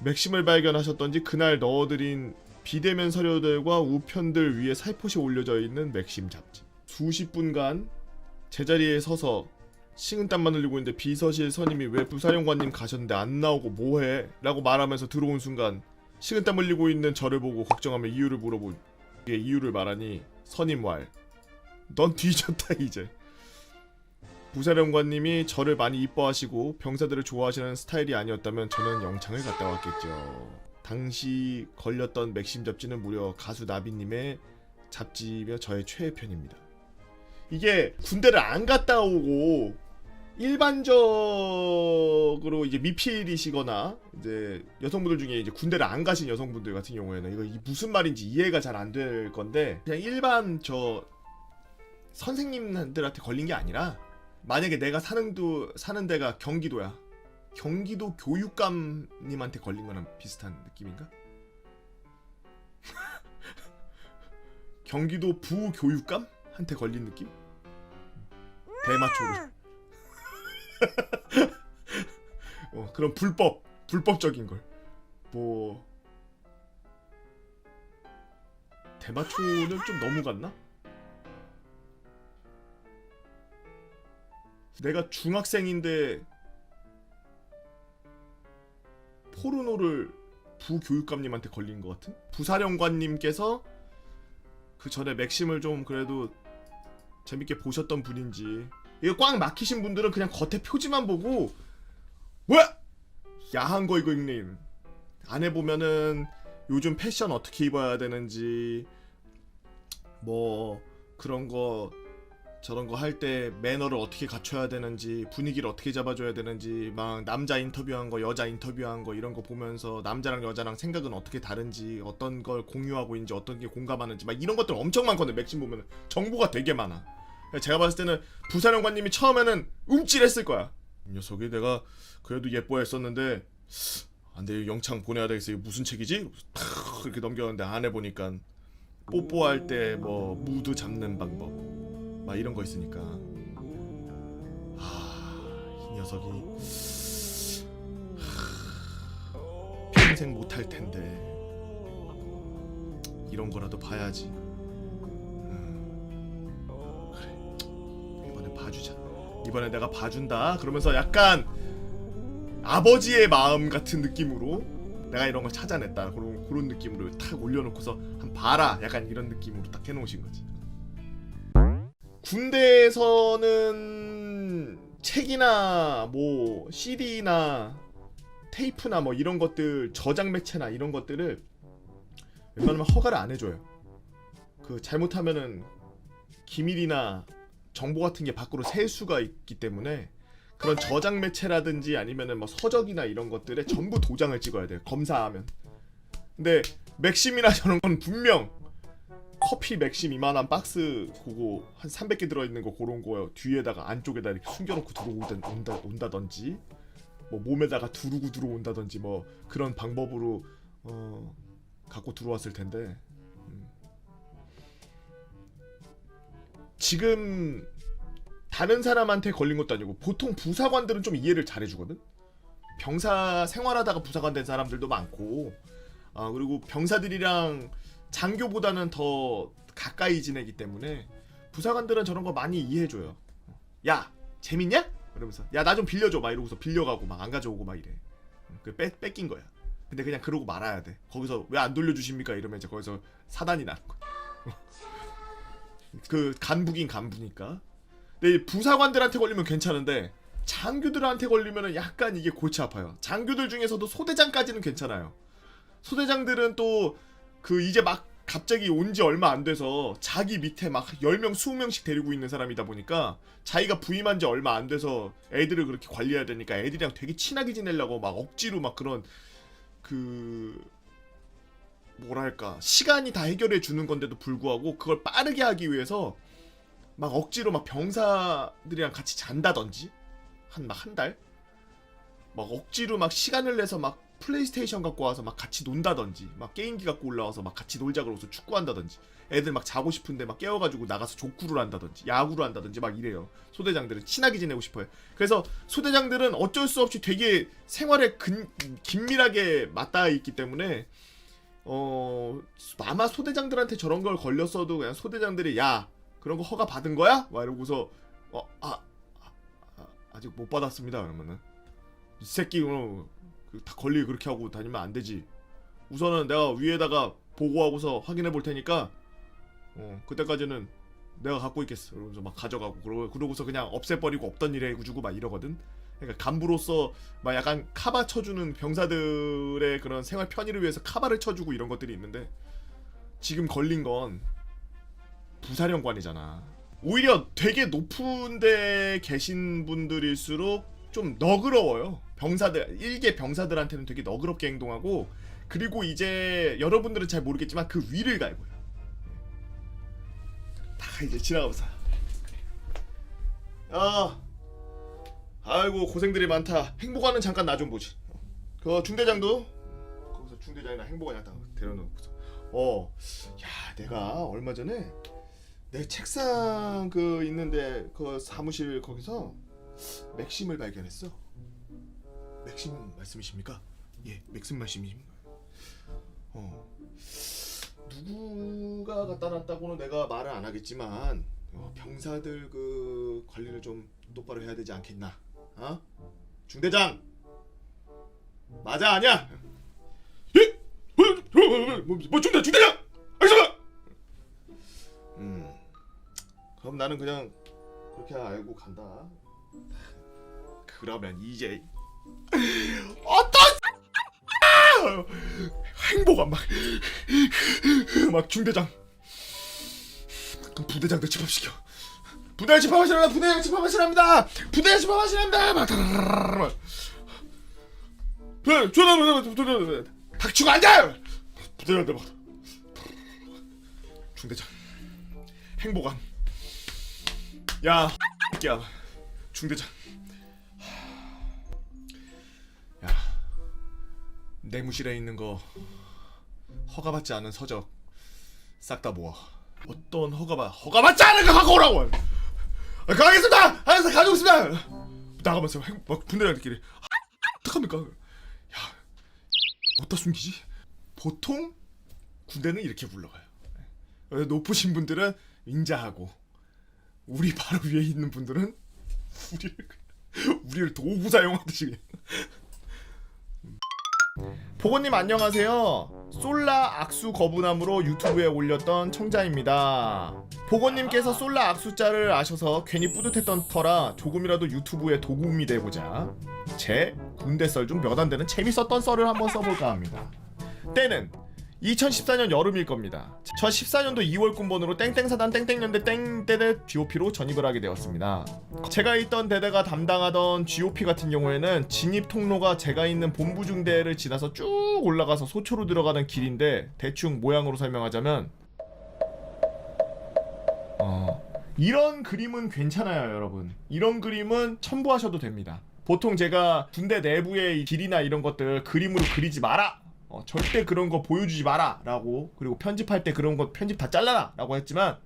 맥심을 발견하셨던지 그날 넣어드린 비대면 서류들과 우편들 위에 살포시 올려져 있는 맥심 잡지. 수십 분간 제자리에 서서 식은땀만 흘리고 있는데 비서실 선임이 왜 부사령관님 가셨는데 안 나오고 뭐해? 라고 말하면서 들어온 순간 식은땀 흘리고 있는 저를 보고 걱정하며 이유를 물어보고 이유를 말하니 선임 왈. 넌 뒤졌다 이제. 부사령관님이 저를 많이 이뻐하시고 병사들을 좋아하시는 스타일이 아니었다면 저는 영창을 갔다 왔겠죠. 당시 걸렸던 맥심 잡지는 무려 가수 나비님의 잡지며 저의 최애편입니다. 이게 군대를 안 갔다 오고 일반적으로 이제 미필이시거나 이제 여성분들 중에 이제 군대를 안 가신 여성분들 같은 경우에는 이거 무슨 말인지 이해가 잘 안 될 건데 그냥 일반 저 선생님들한테 걸린 게 아니라 만약에 내가 사는 데가 경기도야. 경기도 교육감님한테 걸린 거랑 비슷한 느낌인가? 경기도 부교육감한테 걸린 느낌? 대마초를. 그런 불법적인 걸. 뭐 대마초는 좀 너무 갔나? 내가 중학생인데 포르노를 부교육감님한테 걸린 것 같은? 부사령관님께서 그 전에 맥심을 좀 그래도 재밌게 보셨던 분인지 이거 꽉 막히신 분들은 그냥 겉에 표지만 보고 뭐야? 야한 거 이거 읽네. 안에 보면은 요즘 패션 어떻게 입어야 되는지 뭐 그런 거 저런 거 할 때 매너를 어떻게 갖춰야 되는지 분위기를 어떻게 잡아줘야 되는지 막 남자 인터뷰한 거 여자 인터뷰한 거 이런 거 보면서 남자랑 여자랑 생각은 어떻게 다른지 어떤 걸 공유하고 있는지 어떤 게 공감하는지 막 이런 것들 엄청 많거든. 맥심 보면은 정보가 되게 많아. 제가 봤을 때는 부사령관님이 처음에는 움찔했을 거야. 이 녀석이 내가 그래도 예뻐했었는데 안돼 영창 보내야 되겠어. 이거 무슨 책이지? 이렇게 넘겼는데 안에 보니까 뽀뽀할 때 뭐 무드 잡는 방법 막 이런 거 있으니까 이 녀석이 평생 못할 텐데 이런 거라도 봐야지. 그래 이번에 봐주자. 이번에 내가 봐준다. 그러면서 약간 아버지의 마음 같은 느낌으로 내가 이런 걸 찾아냈다. 그런 느낌으로 탁 올려놓고서 한 봐라. 약간 이런 느낌으로 딱 해놓으신 거지. 군대에서는 책이나 뭐 CD나 테이프나 뭐 이런 것들 저장 매체나 이런 것들을 웬만하면 허가를 안 해줘요. 그 잘못하면은 기밀이나 정보 같은 게 밖으로 새 수가 있기 때문에 그런 저장 매체라든지 아니면은 뭐 서적이나 이런 것들에 전부 도장을 찍어야 돼요. 검사하면. 근데 맥심이나 저런 건 분명 커피 맥심 이만한 박스 그거 한 300개 들어있는 거 그런 거요. 뒤에다가 안쪽에다 이렇게 숨겨놓고 들어온다든지 뭐 몸에다가 두르고 들어온다든지 뭐 그런 방법으로 갖고 들어왔을 텐데 지금 다른 사람한테 걸린 것도 아니고 보통 부사관들은 좀 이해를 잘해주거든. 병사 생활하다가 부사관 된 사람들도 많고 그리고 병사들이랑 장교보다는 더 가까이 지내기 때문에 부사관들은 저런 거 많이 이해해줘요. 야 재밌냐? 그러면서 야 나 좀 빌려줘 막 이러고서 빌려가고 막 안 가져오고 막 이래. 그 뺏긴 거야. 근데 그냥 그러고 말아야 돼. 거기서 왜 안 돌려주십니까? 이러면 이제 거기서 사단이 나는 거야. 그 간부긴 간부니까. 근데 부사관들한테 걸리면 괜찮은데 장교들한테 걸리면은 약간 이게 골치 아파요. 장교들 중에서도 소대장까지는 괜찮아요. 소대장들은 또 그 이제 막 갑자기 온 지 얼마 안 돼서 자기 밑에 막 10명, 20명씩 데리고 있는 사람이다 보니까 자기가 부임한 지 얼마 안 돼서 애들을 그렇게 관리해야 되니까 애들이랑 되게 친하게 지내려고 막 억지로 막 그런 그 뭐랄까 시간이 다 해결해 주는 건데도 불구하고 그걸 빠르게 하기 위해서 막 억지로 막 병사들이랑 같이 잔다든지 한 달? 막 억지로 막 시간을 내서 막 플레이스테이션 갖고 와서 막 같이 논다든지 막 게임기 갖고 올라와서 막 같이 놀자 그러고서 축구한다든지 애들 막 자고 싶은데 막 깨워가지고 나가서 족구를 한다든지 야구를 한다든지 막 이래요. 소대장들은 친하게 지내고 싶어요. 그래서 소대장들은 어쩔 수 없이 되게 생활에 긴밀하게 맞닿아 있기 때문에 아마 소대장들한테 저런 걸 걸렸어도 그냥 소대장들이 야 그런 거 허가 받은 거야? 막 이러고서 아직 못 받았습니다. 그러면은 이 새끼 다 걸리게 그렇게 하고 다니면 안 되지. 우선은 내가 위에다가 보고하고서 확인해 볼 테니까 그때까지는 내가 갖고 있겠어. 그러면서 막 가져가고 그러고서 그냥 없애버리고 없던 일에 해주고 막 이러거든. 그러니까 간부로서 막 약간 카바 쳐주는 병사들의 그런 생활 편의를 위해서 카바를 쳐주고 이런 것들이 있는데 지금 걸린 건 부사령관이잖아. 오히려 되게 높은 데 계신 분들일수록 좀 너그러워요. 병사들, 일개 병사들한테는 되게 너그럽게 행동하고 그리고 이제 여러분들은 잘 모르겠지만 그 위를 갈고요. 다 이제 지나가면서 아이고 고생들이 많다. 행복하는 잠깐 나 좀 보지. 그 중대장도 거기서 중대장이나 행복하냐 다 데려놓고서 야 내가 얼마 전에 내 책상 그 있는데 그 사무실 거기서 맥심을 발견했어. 맥심 말씀이십니까? 예, 맥심 말씀이십니까? 누구가 갖다 놨다고는 내가 말을 안 하겠지만 병사들 그 관리를 좀 똑바로 해야 되지 않겠나? 중대장 맞아 아니야? 예? 뭐 중대장 알겠습니다. 그럼 나는 그냥 그렇게 알고 간다. 그러면 이제 어떤 행복한 막 중대장 부대장들 집합시켜. 부대 집합하시랍니다. 부대장 집합하시랍니다. 부대 집합하시랍니다. 막 닥치고 앉아. 부대장들 막 중대장 행복한 야 중대장 야 내무실에 있는 거 허가받지 않은 서적 싹 다 모아. 어떤 허가받지 않은 거 갖고 오라고. 가겠습니다. 알겠어 가져오겠습니다. 나가면서 막 분대장들끼리 어떡합니까? 야 어디다 숨기지? 보통 군대는 이렇게 불러가요. 높으신 분들은 인자하고 우리 바로 위에 있는 분들은 우리를 도구 사용하듯이 보고님 안녕하세요. 솔라 악수 거부남으로 유튜브에 올렸던 청자입니다. 보고님께서 솔라 악수자를 아셔서 괜히 뿌듯했던 터라 조금이라도 유튜브에 도움이 돼보자 제 군대 썰 중 몇 안 되는 재밌었던 썰을 한번 써볼까 합니다. 때는 2014년 여름일 겁니다. 저 14년도 2월 군번으로 땡땡사단 땡땡연대 땡대대 GOP로 전입을 하게 되었습니다. 제가 있던 대대가 담당하던 GOP 같은 경우에는 진입 통로가 제가 있는 본부중대를 지나서 쭉 올라가서 소초로 들어가는 길인데 대충 모양으로 설명하자면 이런 그림은 괜찮아요 여러분. 이런 그림은 첨부하셔도 됩니다. 보통 제가 군대 내부의 길이나 이런 것들 그림으로 그리지 마라! 절대 그런 거 보여주지 마라! 라고, 그리고 편집할 때 그런 거 편집 다 잘라라! 라고 했지만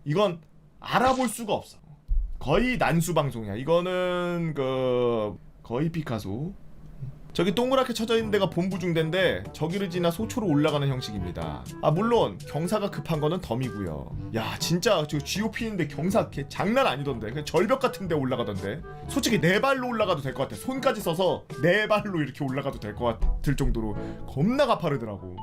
이건 알아볼 수가 없어. 거의 난수 방송이야. 이거는 거의 피카소. 저기 동그랗게 쳐져 있는 데가 본부중대인데 저기를 지나 소초로 올라가는 형식입니다. 물론 경사가 급한 거는 덤이고요. 야 진짜 저 GOP인데 경사 장난 아니던데. 그냥 절벽 같은 데 올라가던데. 솔직히 네 발로 올라가도 될 것 같아. 손까지 써서 네 발로 이렇게 올라가도 될 것 같을 정도로 겁나 가파르더라고.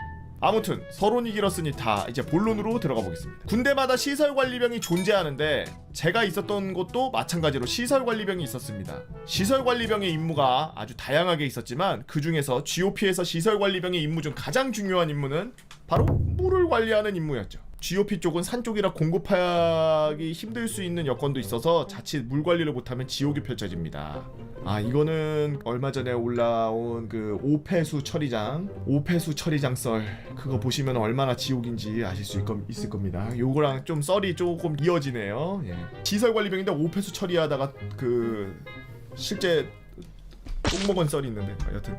아무튼 서론이 길었으니 다 이제 본론으로 들어가 보겠습니다. 군대마다 시설관리병이 존재하는데 제가 있었던 곳도 마찬가지로 시설관리병이 있었습니다. 시설관리병의 임무가 아주 다양하게 있었지만 그 중에서 GOP에서 시설관리병의 임무 중 가장 중요한 임무는 바로 물을 관리하는 임무였죠. GOP 쪽은 산 쪽이라 공급하기 힘들 수 있는 여건도 있어서 자칫 물 관리를 못하면 지옥이 펼쳐집니다. 이거는 얼마 전에 올라온 그 오폐수 처리장 썰 그거 보시면 얼마나 지옥인지 아실 수 있을 겁니다. 요거랑 좀 썰이 조금 이어지네요. 예. 시설관리병인데 오폐수 처리하다가 실제 똥 먹은 썰이 있는데 여튼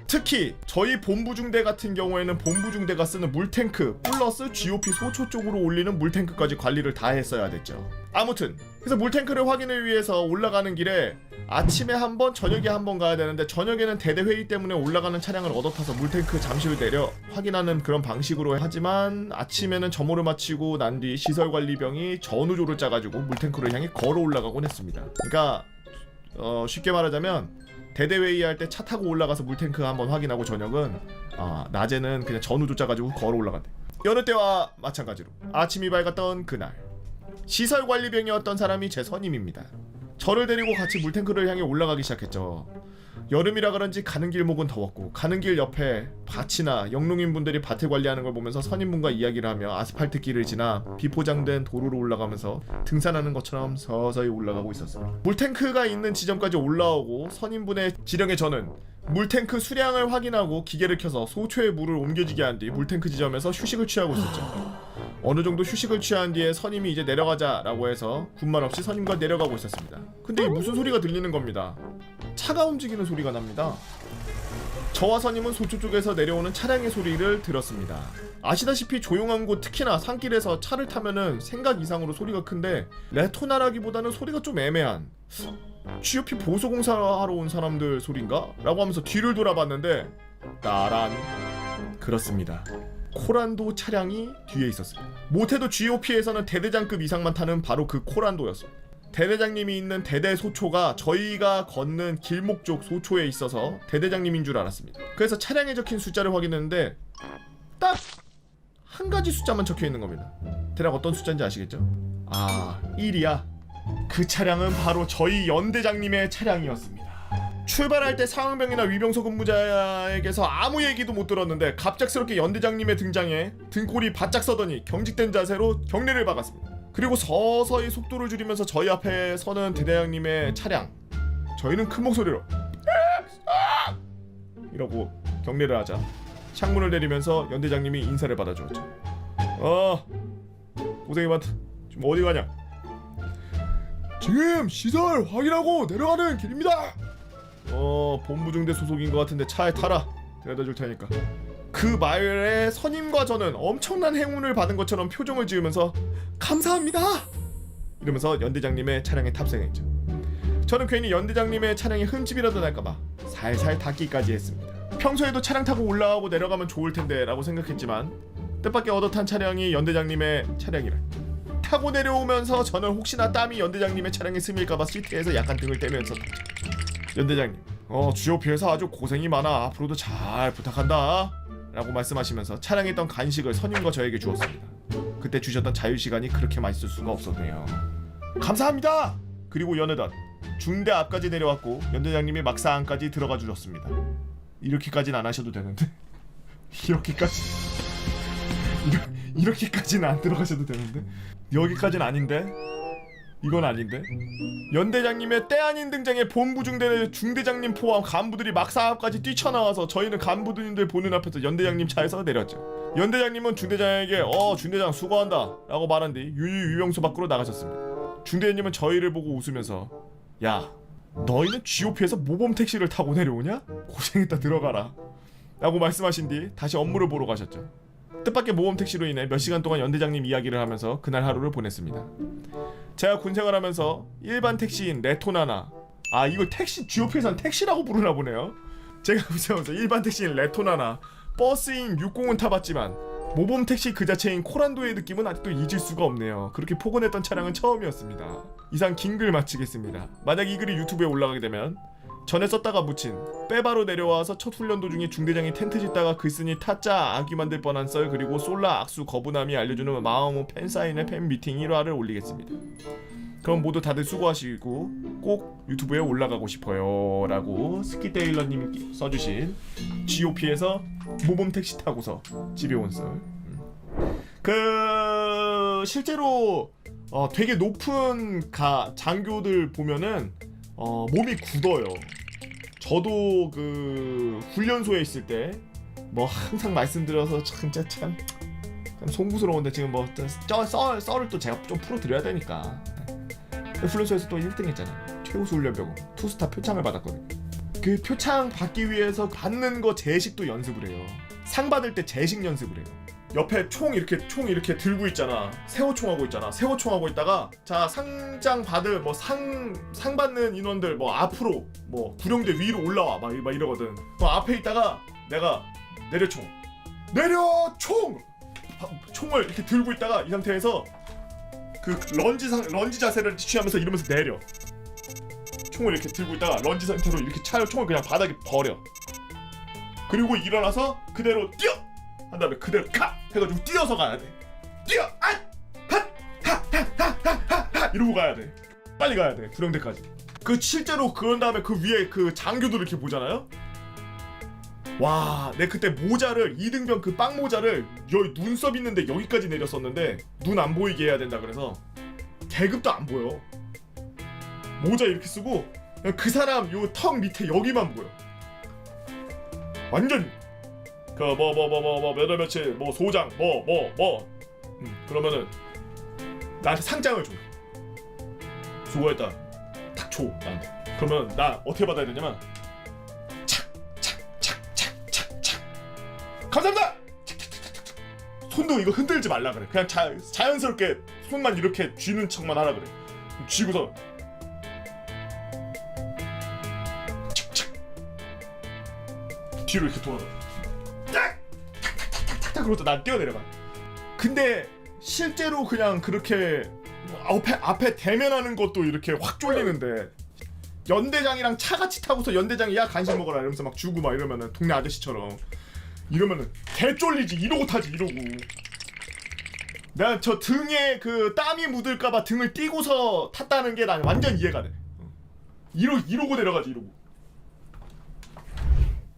특히 저희 본부중대 같은 경우에는 본부중대가 쓰는 물탱크 플러스 GOP 소초 쪽으로 올리는 물탱크까지 관리를 다 했어야 됐죠. 아무튼 그래서 물탱크를 확인을 위해서 올라가는 길에 아침에 한 번 저녁에 한 번 가야 되는데 저녁에는 대대 회의 때문에 올라가는 차량을 얻어타서 물탱크 잠시를 내려 확인하는 그런 방식으로 하지만 아침에는 점호를 마치고 난 뒤 시설관리병이 전우조를 짜가지고 물탱크를 향해 걸어 올라가곤 했습니다. 그러니까 쉽게 말하자면 대대 회의할 때 차 타고 올라가서 물탱크 한번 확인하고 저녁은 낮에는 그냥 전우조 짜가지고 걸어 올라간대. 여느 때와 마찬가지로 아침이 밝았던 그날 시설관리병이었던 사람이 제 선임입니다. 저를 데리고 같이 물탱크를 향해 올라가기 시작했죠. 여름이라 그런지 가는 길목은 더웠고 가는 길 옆에 밭이나 영농인분들이 밭을 관리하는 걸 보면서 선임분과 이야기를 하며 아스팔트 길을 지나 비포장된 도로로 올라가면서 등산하는 것처럼 서서히 올라가고 있었어요. 물탱크가 있는 지점까지 올라오고 선임분의 지령에 저는 물탱크 수량을 확인하고 기계를 켜서 소초에 물을 옮겨지게 한 뒤 물탱크 지점에서 휴식을 취하고 있었죠. 어느 정도 휴식을 취한 뒤에 선임이 이제 내려가자 라고 해서 군말 없이 선임과 내려가고 있었습니다. 근데 무슨 소리가 들리는 겁니다. 차가 움직이는 소리가 납니다. 저와 선임은 소초 쪽에서 내려오는 차량의 소리를 들었습니다. 아시다시피 조용한 곳 특히나 산길에서 차를 타면은 생각 이상으로 소리가 큰데 레토나라기보다는 소리가 좀 애매한 GOP 보소공사하러 온 사람들 소린가? 라고 하면서 뒤를 돌아봤는데 따란 그렇습니다. 코란도 차량이 뒤에 있었습니다. 못해도 GOP에서는 대대장급 이상만 타는 바로 그 코란도였습니다. 대대장님이 있는 대대 소초가 저희가 걷는 길목 쪽 소초에 있어서 대대장님인 줄 알았습니다. 그래서 차량에 적힌 숫자를 확인했는데 딱 한 가지 숫자만 적혀 있는 겁니다. 대략 어떤 숫자인지 아시겠죠? 1이야. 그 차량은 바로 저희 연대장님의 차량이었습니다. 출발할 때 상황병이나 위병소 근무자에게서 아무 얘기도 못 들었는데 갑작스럽게 연대장님의 등장에 등골이 바짝 서더니 경직된 자세로 경례를 박았습니다. 그리고 서서히 속도를 줄이면서 저희 앞에 서는 대대장님의 차량, 저희는 큰 목소리로 이러고 경례를 하자 창문을 내리면서 연대장님이 인사를 받아주었죠. 고생이 많다. 지금 어디 가냐? 지금 시설 확인하고 내려가는 길입니다. 본부중대 소속인 것 같은데 차에 타라. 데려다 줄 테니까. 그 말에 선임과 저는 엄청난 행운을 받은 것처럼 표정을 지으면서 감사합니다 이러면서 연대장님의 차량에 탑승했죠. 저는 괜히 연대장님의 차량에 흠집이라도 날까봐 살살 닦기까지 했습니다. 평소에도 차량 타고 올라가고 내려가면 좋을 텐데 라고 생각했지만 뜻밖의 얻어 탄 차량이 연대장님의 차량이라 타고 내려오면서 저는 혹시나 땀이 연대장님의 차량에 스밀까봐 시트에서 약간 등을 떼면서 탔죠. 연대장님 GOP에서 아주 고생이 많아. 앞으로도 잘 부탁한다 라고 말씀하시면서 차량에 있던 간식을 선임과 저에게 주었습니다. 그때 주셨던 자유시간이 그렇게 맛있을 수가 없었네요. 감사합니다. 그리고 여느덧 중대 앞까지 내려왔고 연대장님이 막사안까지 들어가 주셨습니다. 이렇게까지는 안 하셔도 되는데 이렇게까지는 안 들어가셔도 되는데 여기까지는 아닌데 이건 아닌데 연대장님의 때 아닌 등장에 본부 중대장님 포함 간부들이 막사 앞까지 뛰쳐나와서 저희는 간부들님들 보는 앞에서 연대장님 차에서 내렸죠. 연대장님은 중대장에게 중대장 수고한다 라고 말한 뒤 유유유용소 밖으로 나가셨습니다. 중대장님은 저희를 보고 웃으면서 야 너희는 GOP에서 모범 택시를 타고 내려오냐? 고생했다 들어가라 라고 말씀하신 뒤 다시 업무를 보러 가셨죠. 뜻밖의 모범 택시로 인해 몇 시간 동안 연대장님 이야기를 하면서 그날 하루를 보냈습니다. 제가 군생활하면서 일반 택시인 레토나나 이걸 택시 GOP에서는 택시라고 부르나 보네요. 제가 군생활하면서 일반 택시인 레토나나 버스인 60은 타봤지만 모범 택시 그 자체인 코란도의 느낌은 아직도 잊을 수가 없네요. 그렇게 포근했던 차량은 처음이었습니다. 이상 긴 글 마치겠습니다. 만약 이 글이 유튜브에 올라가게 되면 전에 썼다가 묻힌 빼바로 내려와서 첫 훈련 도중에 중대장이 텐트 짓다가 글 쓰니 타짜 아귀 만들 뻔한 썰 그리고 솔라 악수 거부남이 알려주는 마음은 팬사인회 팬미팅 1화를 올리겠습니다. 그럼 모두 다들 수고하시고 꼭 유튜브에 올라가고 싶어요 라고 스키테일러님이 써주신 GOP에서 모범 택시 타고서 집에 온 썰. 실제로 되게 높은 장교들 보면은 몸이 굳어요. 저도 훈련소에 있을 때 뭐 항상 말씀드려서 진짜 참 송구스러운데 지금 뭐 썰을 또 제가 좀 풀어드려야 되니까 훈련소에서 또 1등 했잖아요. 최우수 훈련병 투스타 표창을 받았거든요. 그 표창 받기 위해서 받는 거 제식도 연습을 해요. 상 받을 때 제식 연습을 해요. 옆에 총 이렇게 들고 있잖아. 세호총하고 있잖아. 세호총하고 있다가 자 상장 받을 상 받는 인원들 앞으로 구령대 위로 올라와 막 이러거든. 앞에 있다가 내가 내려 총 총을 이렇게 들고 있다가 이 상태에서 그 런지 자세를 취하면서 이러면서 내려. 총을 이렇게 들고 있다가 런지 상태로 이렇게 총을 그냥 바닥에 버려. 그리고 일어나서 그대로 뛰어! 한 다음에 그대로 카! 해가지고 뛰어서 가야 돼. 뛰어! 이러고 가야 돼. 빨리 가야 돼. 구령대까지. 실제로 그런 다음에 그 위에 그 장교들 이렇게 보잖아요? 와, 내 그때 모자를 2등병 그 빵 모자를 여기 눈썹 있는데 여기까지 내렸었는데 눈 안 보이게 해야 된다 그래서 계급도 안 보여. 모자 이렇게 쓰고 그냥 그 사람 요 턱 밑에 여기만 보여. 완전 몇월 며칠 소장 그러면은 나한테 상장을 줘. 수고했다. 탁 줘 나한테. 그러면 나 어떻게 받아야 되냐면 착착착착착착 감사합니다. 손도 이거 흔들지 말라 그래. 그냥 자연스럽게 손만 이렇게 쥐는 척만 하라 그래. 쥐고서 착착 뒤로 이렇게 돌아가. 탁탁탁탁탁탁 그러고 난 뛰어내려가. 근데 실제로 그냥 그렇게 앞에 대면하는 것도 이렇게 확 쫄리는데 연대장이랑 차같이 타고서 연대장이 야 간식 먹어라 이러면서 막 주고 막 이러면은 동네 아저씨처럼 이러면은 개 쫄리지. 이러고 타지 이러고. 내가 저 등에 그 땀이 묻을까봐 등을 띄고서 탔다는 게 난 완전 이해가 돼. 이러고 내려가지 이러고.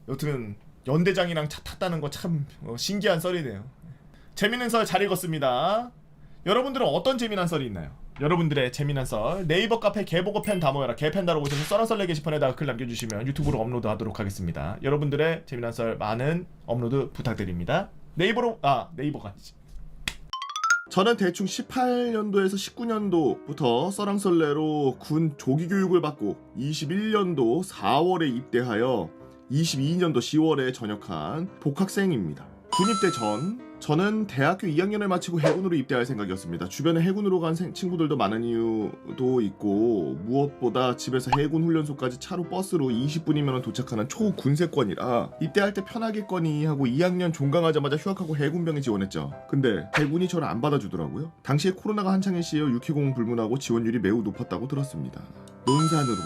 여튼 연대장이랑 차 탔다는 거 참 신기한 썰이네요. 재밌는 썰 잘 읽었습니다. 여러분들은 어떤 재미난 썰이 있나요? 여러분들의 재미난 썰 네이버 카페 개보고 팬 다 모여라 개팬다로 오셔서 썰어썰레 게시판에다가 글 남겨주시면 유튜브로 업로드하도록 하겠습니다. 여러분들의 재미난 썰 많은 업로드 부탁드립니다. 네이버가 아니지. 저는 대충 18년도에서 19년도부터 썰랑썰레로 군 조기교육을 받고 21년도 4월에 입대하여 22년도 10월에 전역한 복학생입니다. 군입대 전 저는 대학교 2학년을 마치고 해군으로 입대할 생각이었습니다. 주변에 해군으로 간 친구들도 많은 이유도 있고 무엇보다 집에서 해군 훈련소까지 차로 버스로 20분이면 도착하는 초군세권이라 입대할 때 편하겠거니 하고 2학년 종강하자마자 휴학하고 해군병에 지원했죠. 근데 해군이 저를 안 받아주더라고요. 당시에 코로나가 한창일 시에 육해공 불문하고 지원율이 매우 높았다고 들었습니다. 논산으로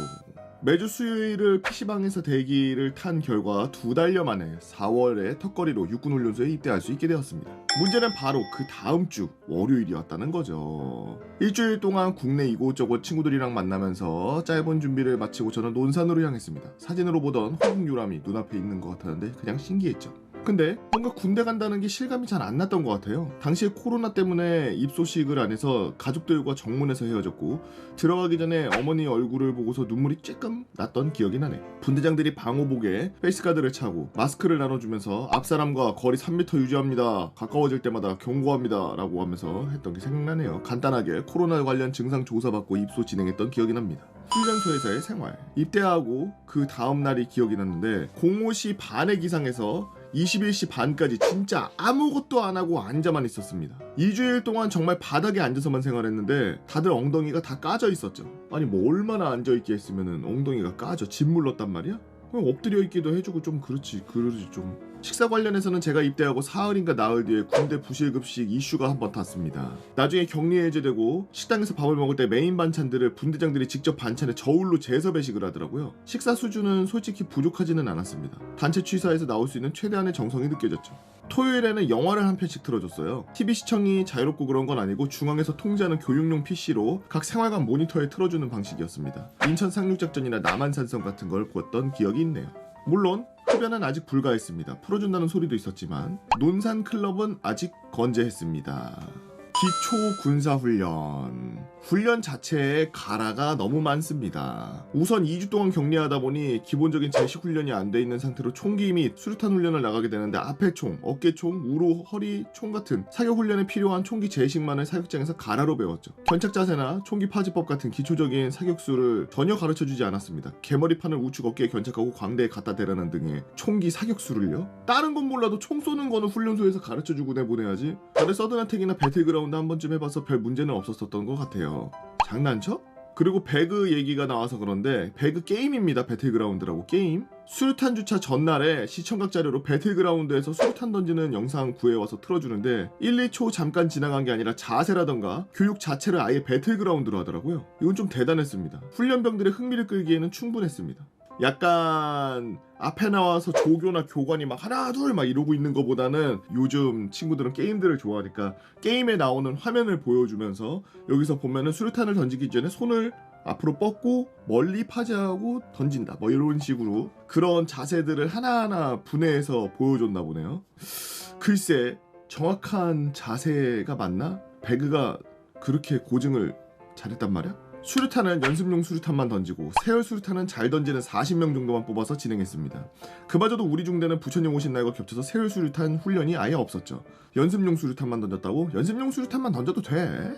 매주 수요일을 PC방에서 대기를 탄 결과 2달여 만에 4월에 턱걸이로 육군훈련소에 입대할 수 있게 되었습니다. 문제는 바로 그 다음 주 월요일이었다는 거죠. 일주일 동안 국내 이곳저곳 친구들이랑 만나면서 짧은 준비를 마치고 저는 논산으로 향했습니다. 사진으로 보던 호국유람이 눈앞에 있는 것 같았는데 그냥 신기했죠. 근데 뭔가 군대 간다는 게 실감이 잘 안 났던 것 같아요. 당시에 코로나 때문에 입소식을 안 해서 가족들과 정문에서 헤어졌고 들어가기 전에 어머니 얼굴을 보고서 눈물이 쬐끔 났던 기억이 나네. 분대장들이 방호복에 페이스가드를 차고 마스크를 나눠주면서 앞사람과 거리 3m 유지합니다. 가까워질 때마다 경고합니다. 라고 하면서 했던 게 생각나네요. 간단하게 코로나 관련 증상 조사받고 입소 진행했던 기억이 납니다. 훈련소에서의 생활. 입대하고 그 다음 날이 기억이 났는데 05시 반의 기상에서 21시 반까지 진짜 아무것도 안 하고 앉아만 있었습니다. 2주일 동안 정말 바닥에 앉아서만 생활했는데 다들 엉덩이가 다 까져 있었죠. 아니 뭐 얼마나 앉아있게 했으면 엉덩이가 까져 집 물렀단 말이야? 그럼 엎드려 있기도 해주고 좀 그러지 좀. 식사 관련해서는 제가 입대하고 사흘인가 나흘 뒤에 군대 부실급식 이슈가 한번 탔습니다. 나중에 격리 해제되고 식당에서 밥을 먹을 때 메인 반찬들을 분대장들이 직접 반찬에 저울로 재서 배식을 하더라고요. 식사 수준은 솔직히 부족하지는 않았습니다. 단체 취사에서 나올 수 있는 최대한의 정성이 느껴졌죠. 토요일에는 영화를 한 편씩 틀어줬어요. TV 시청이 자유롭고 그런 건 아니고 중앙에서 통제하는 교육용 PC로 각 생활관 모니터에 틀어주는 방식이었습니다. 인천 상륙작전이나 남한산성 같은 걸 보았던 기억이 있네요. 물론 흡연은 아직 불가했습니다. 풀어준다는 소리도 있었지만 논산 클럽은 아직 건재했습니다. 기초 군사훈련. 훈련 자체에 가라가 너무 많습니다. 우선 2주 동안 격리하다 보니 기본적인 제식 훈련이 안 돼 있는 상태로 총기 및 수류탄 훈련을 나가게 되는데 앞에 총, 어깨 총, 우로, 허리 총 같은 사격 훈련에 필요한 총기 제식만을 사격장에서 가라로 배웠죠. 견착 자세나 총기 파지법 같은 기초적인 사격수를 전혀 가르쳐주지 않았습니다. 개머리판을 우측 어깨에 견착하고 광대에 갖다 대라는 등의 총기 사격수를요? 다른 건 몰라도 총 쏘는 거는 훈련소에서 가르쳐주고 내보내야지. 다들 서든어택이나 배틀그라운드 한 번쯤 해봐서 별 문제는 없었던 것 같아요. 장난쳐? 그리고 배그 얘기가 나와서 그런데 배그 게임입니다. 배틀그라운드라고 게임. 수류탄 주차 전날에 시청각 자료로 배틀그라운드에서 수류탄 던지는 영상 구해와서 틀어주는데 1, 2초 잠깐 지나간 게 아니라 자세라던가 교육 자체를 아예 배틀그라운드로 하더라고요. 이건 좀 대단했습니다. 훈련병들의 흥미를 끌기에는 충분했습니다. 약간 앞에 나와서 조교나 교관이 막 하나 둘 막 이러고 있는 것보다는 요즘 친구들은 게임들을 좋아하니까 게임에 나오는 화면을 보여주면서 여기서 보면은 수류탄을 던지기 전에 손을 앞으로 뻗고 멀리 파지하고 던진다 뭐 이런 식으로 그런 자세들을 하나하나 분해해서 보여줬나 보네요. 글쎄 정확한 자세가 맞나? 배그가 그렇게 고증을 잘했단 말이야? 수류탄은 연습용 수류탄만 던지고 세열 수류탄은 잘 던지는 40명 정도만 뽑아서 진행했습니다. 그마저도 우리 중대는 부처님 오신 날과 겹쳐서 세열 수류탄 훈련이 아예 없었죠. 연습용 수류탄만 던졌다고? 연습용 수류탄만 던져도 돼.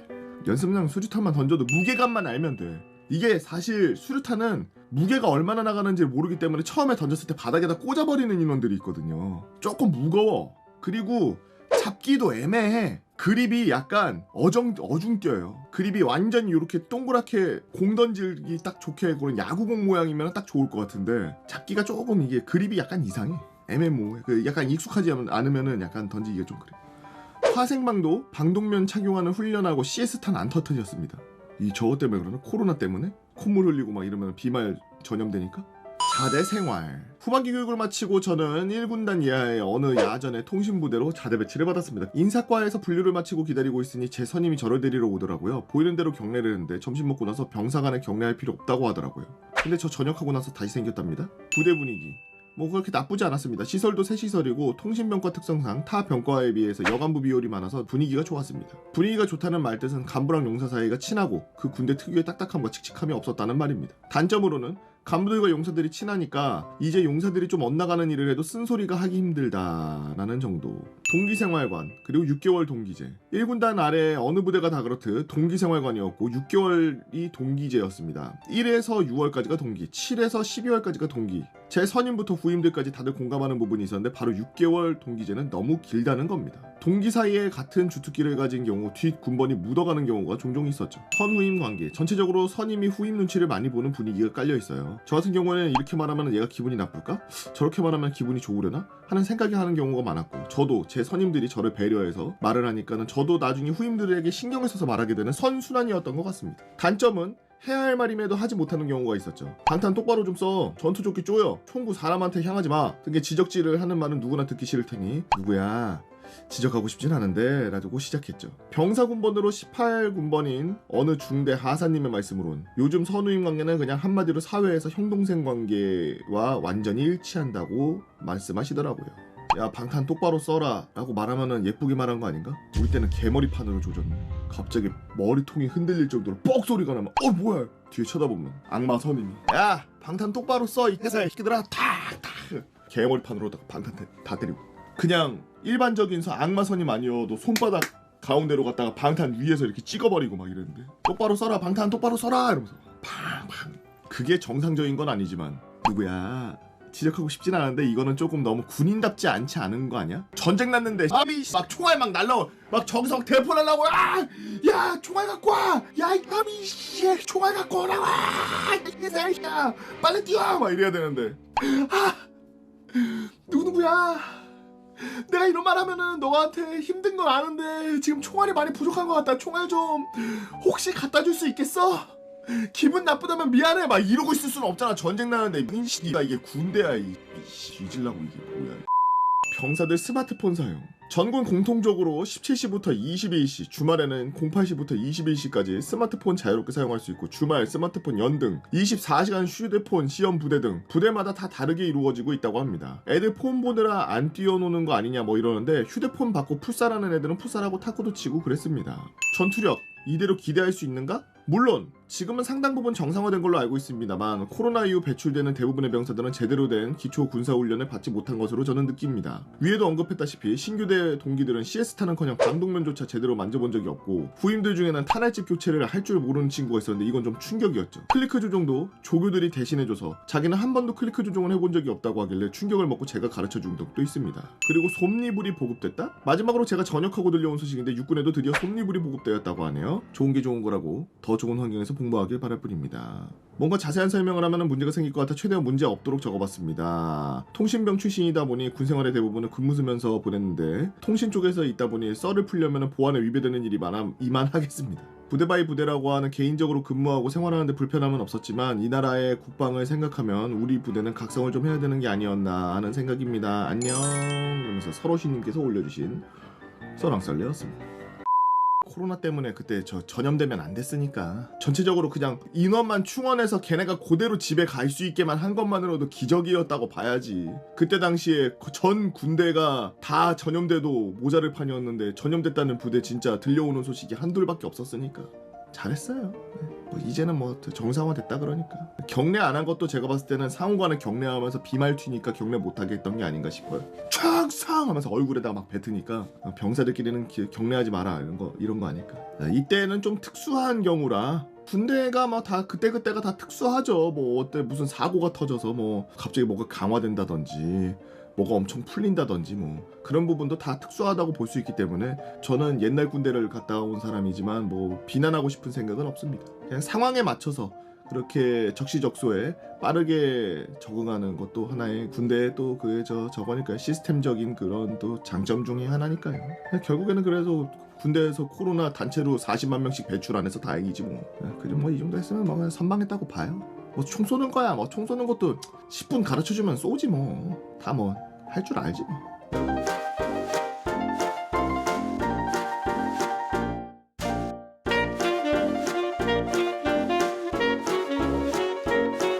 연습용 수류탄만 던져도 무게감만 알면 돼. 이게 사실 수류탄은 무게가 얼마나 나가는지 모르기 때문에 처음에 던졌을 때 바닥에다 꽂아버리는 인원들이 있거든요. 조금 무거워. 그리고 잡기도 애매해. 그립이 약간 어중뛰어요. 그립이 완전 이렇게 동그랗게 공 던지기 딱 좋게 그런 야구공 모양이면 딱 좋을 것 같은데 잡기가 조금 이게 그립이 약간 이상해. 애매모호해. 약간 익숙하지 않으면은 약간 던지기가 좀 그래. 화생방도 방독면 착용하는 훈련하고 CS탄 안 터뜨렸습니다. 이 저거 때문에 그러나? 코로나 때문에? 콧물 흘리고 막 이러면 비말 전염되니까? 자대 생활. 후반기 교육을 마치고 저는 1군단 이하의 어느 야전의 통신부대로 자대 배치를 받았습니다. 인사과에서 분류를 마치고 기다리고 있으니 제 선임이 저를 데리러 오더라고요. 보이는 대로 경례를 했는데 점심 먹고 나서 병사간에 경례할 필요 없다고 하더라고요. 근데 저 전역하고 나서 다시 생겼답니다. 부대 분위기. 뭐 그렇게 나쁘지 않았습니다. 시설도 새 시설이고 통신병과 특성상 타 병과에 비해서 여간부 비율이 많아서 분위기가 좋았습니다. 분위기가 좋다는 말뜻은 간부랑 용사 사이가 친하고 그 군대 특유의 딱딱함과 칙칙함이 없었다는 말입니다. 단점으로는 간부들과 용사들이 친하니까 이제 용사들이 좀 엇나가는 일을 해도 쓴소리가 하기 힘들다라는 정도. 동기생활관 그리고 6개월 동기제. 1군단 아래 어느 부대가 다 그렇듯 동기생활관이었고 6개월이 동기제였습니다. 1에서 6월까지가 동기, 7에서 12월까지가 동기. 제 선임부터 후임들까지 다들 공감하는 부분이 있었는데 바로 6개월 동기제는 너무 길다는 겁니다. 동기 사이에 같은 주특기를 가진 경우 뒷 군번이 묻어가는 경우가 종종 있었죠. 선후임 관계. 전체적으로 선임이 후임 눈치를 많이 보는 분위기가 깔려 있어요. 저 같은 경우에는 이렇게 말하면 얘가 기분이 나쁠까? 저렇게 말하면 기분이 좋으려나? 하는 생각이 하는 경우가 많았고 저도 제 선임들이 저를 배려해서 말을 하니까는 저도 나중에 후임들에게 신경을 써서 말하게 되는 선순환이었던 것 같습니다. 단점은 해야 할 말임에도 하지 못하는 경우가 있었죠. 방탄 똑바로 좀 써. 전투조끼 쪼여. 총구 사람한테 향하지 마. 등의 지적질을 하는 말은 누구나 듣기 싫을 테니 누구야 지적하고 싶진 않은데 라고 시작했죠. 병사군번으로 18군번인 어느 중대 하사님의 말씀으론 요즘 선우임 관계는 그냥 한마디로 사회에서 형동생 관계와 완전히 일치한다고 말씀하시더라고요. 야 방탄 똑바로 써라 라고 말하면은 예쁘게 말한 거 아닌가? 우리 때는 개머리판으로 조졌네. 갑자기 머리통이 흔들릴 정도로 뻑 소리가 나면 뭐야 뒤에 쳐다보면 악마 선임이 야 방탄 똑바로 써 이 회사의 새끼들아 탁탁 개머리판으로 방탄 다 때리고 그냥 일반적인 악마 선임 아니어도 손바닥 가운데로 갔다가 방탄 위에서 이렇게 찍어버리고 막 이랬는데 똑바로 써라 방탄 똑바로 써라 이러면서 팡팡. 그게 정상적인 건 아니지만 누구야 지적하고 싶진 않은데 이거는 조금 너무 군인답지 않지 않은 거 아니야? 전쟁 났는데 아미 막 총알 막 날라오 막 정성 대포하려고 야 총알 갖고 와야 아미 씨 총알 갖고 오라고 야 빨리 뛰어 막 이래야 되는데 누구야 내가 이런 말 하면은 너한테 힘든 건 아는데 지금 총알이 많이 부족한 것 같다. 총알 좀 혹시 갖다 줄 수 있겠어? 기분 나쁘다면 미안해 막 이러고 있을 수는 없잖아. 전쟁 나는데 민씨가 이게 군대야 뒤질라고 이게 뭐야. 병사들 스마트폰 사용 전군 공통적으로 17시부터 22시 주말에는 08시부터 21시까지 스마트폰 자유롭게 사용할 수 있고 주말 스마트폰 연등 24시간 휴대폰 시험 부대 등 부대마다 다 다르게 이루어지고 있다고 합니다. 애들 폰 보느라 안 뛰어노는 거 아니냐 뭐 이러는데 휴대폰 받고 풋살하는 애들은 풋살하고 탁구도 치고 그랬습니다. 전투력 이대로 기대할 수 있는가? 물론 지금은 상당 부분 정상화된 걸로 알고 있습니다만 코로나 이후 배출되는 대부분의 병사들은 제대로 된 기초 군사훈련을 받지 못한 것으로 저는 느낍니다. 위에도 언급했다시피 신규대 동기들은 CS타는커녕 방독면조차 제대로 만져본 적이 없고 후임들 중에는 탄알집 교체를 할 줄 모르는 친구가 있었는데 이건 좀 충격이었죠. 클리크 조종도 조교들이 대신해줘서 자기는 한 번도 클리크 조종을 해본 적이 없다고 하길래 충격을 먹고 제가 가르쳐준 적도 있습니다. 그리고 솜니불이 보급됐다? 마지막으로 제가 전역하고 들려온 소식인데 육군에도 드디어 솜니불이 보급되었다고 하네요. 좋은 게 좋은 거라고 더 좋은 환경에서 공부하길 바랄 뿐입니다. 뭔가 자세한 설명을 하면 문제가 생길 것 같아 최대한 문제 없도록 적어봤습니다. 통신병 출신이다 보니 군생활의 대부분을 근무 쓰면서 보냈는데 통신 쪽에서 있다 보니 썰을 풀려면 보안에 위배되는 일이 많아 이만하겠습니다. 부대 바이 부대라고 하는 개인적으로 근무하고 생활하는데 불편함은 없었지만 이 나라의 국방을 생각하면 우리 부대는 각성을 좀 해야 되는 게 아니었나 하는 생각입니다. 안녕 이러면서 서로시님께서 올려주신 썰랑썰레였습니다. 코로나 때문에 그때 전염되면 안 됐으니까 전체적으로 그냥 인원만 충원해서 걔네가 그대로 집에 갈 수 있게만 한 것만으로도 기적이었다고 봐야지. 그때 당시에 전 군대가 다 전염돼도 모자를 판이었는데 전염됐다는 부대 진짜 들려오는 소식이 한둘밖에 없었으니까 잘했어요. 뭐 이제는 뭐 정상화됐다 그러니까. 경례 안 한 것도 제가 봤을 때는 상호간을 경례하면서 비말 튀니까 경례 못하게 했던 게 아닌가 싶어요. 창상 하면서 얼굴에다가 막 뱉으니까 병사들끼리는 경례하지 마라 이런 거 아닐까. 이때는 좀 특수한 경우라 군대가 막 다 그때가 다 특수하죠. 뭐 어때 무슨 사고가 터져서 뭐 갑자기 뭐가 강화된다든지 뭐가 엄청 풀린다든지 뭐 그런 부분도 다 특수하다고 볼 수 있기 때문에 저는 옛날 군대를 갔다 온 사람이지만 뭐 비난하고 싶은 생각은 없습니다. 그냥 상황에 맞춰서 그렇게 적시적소에 빠르게 적응하는 것도 하나의 군대의 또 그게 저거니까요. 시스템적인 그런 또 장점 중에 하나니까요. 결국에는 그래서 군대에서 코로나 단체로 40만 명씩 배출 안 해서 다행이지 뭐. 그죠 뭐 이 정도 했으면 뭐 선방했다고 봐요. 뭐 총 쏘는 거야. 뭐 총 쏘는 것도 10분 가르쳐주면 쏘지 뭐. 다 뭐 할 줄 알지 뭐.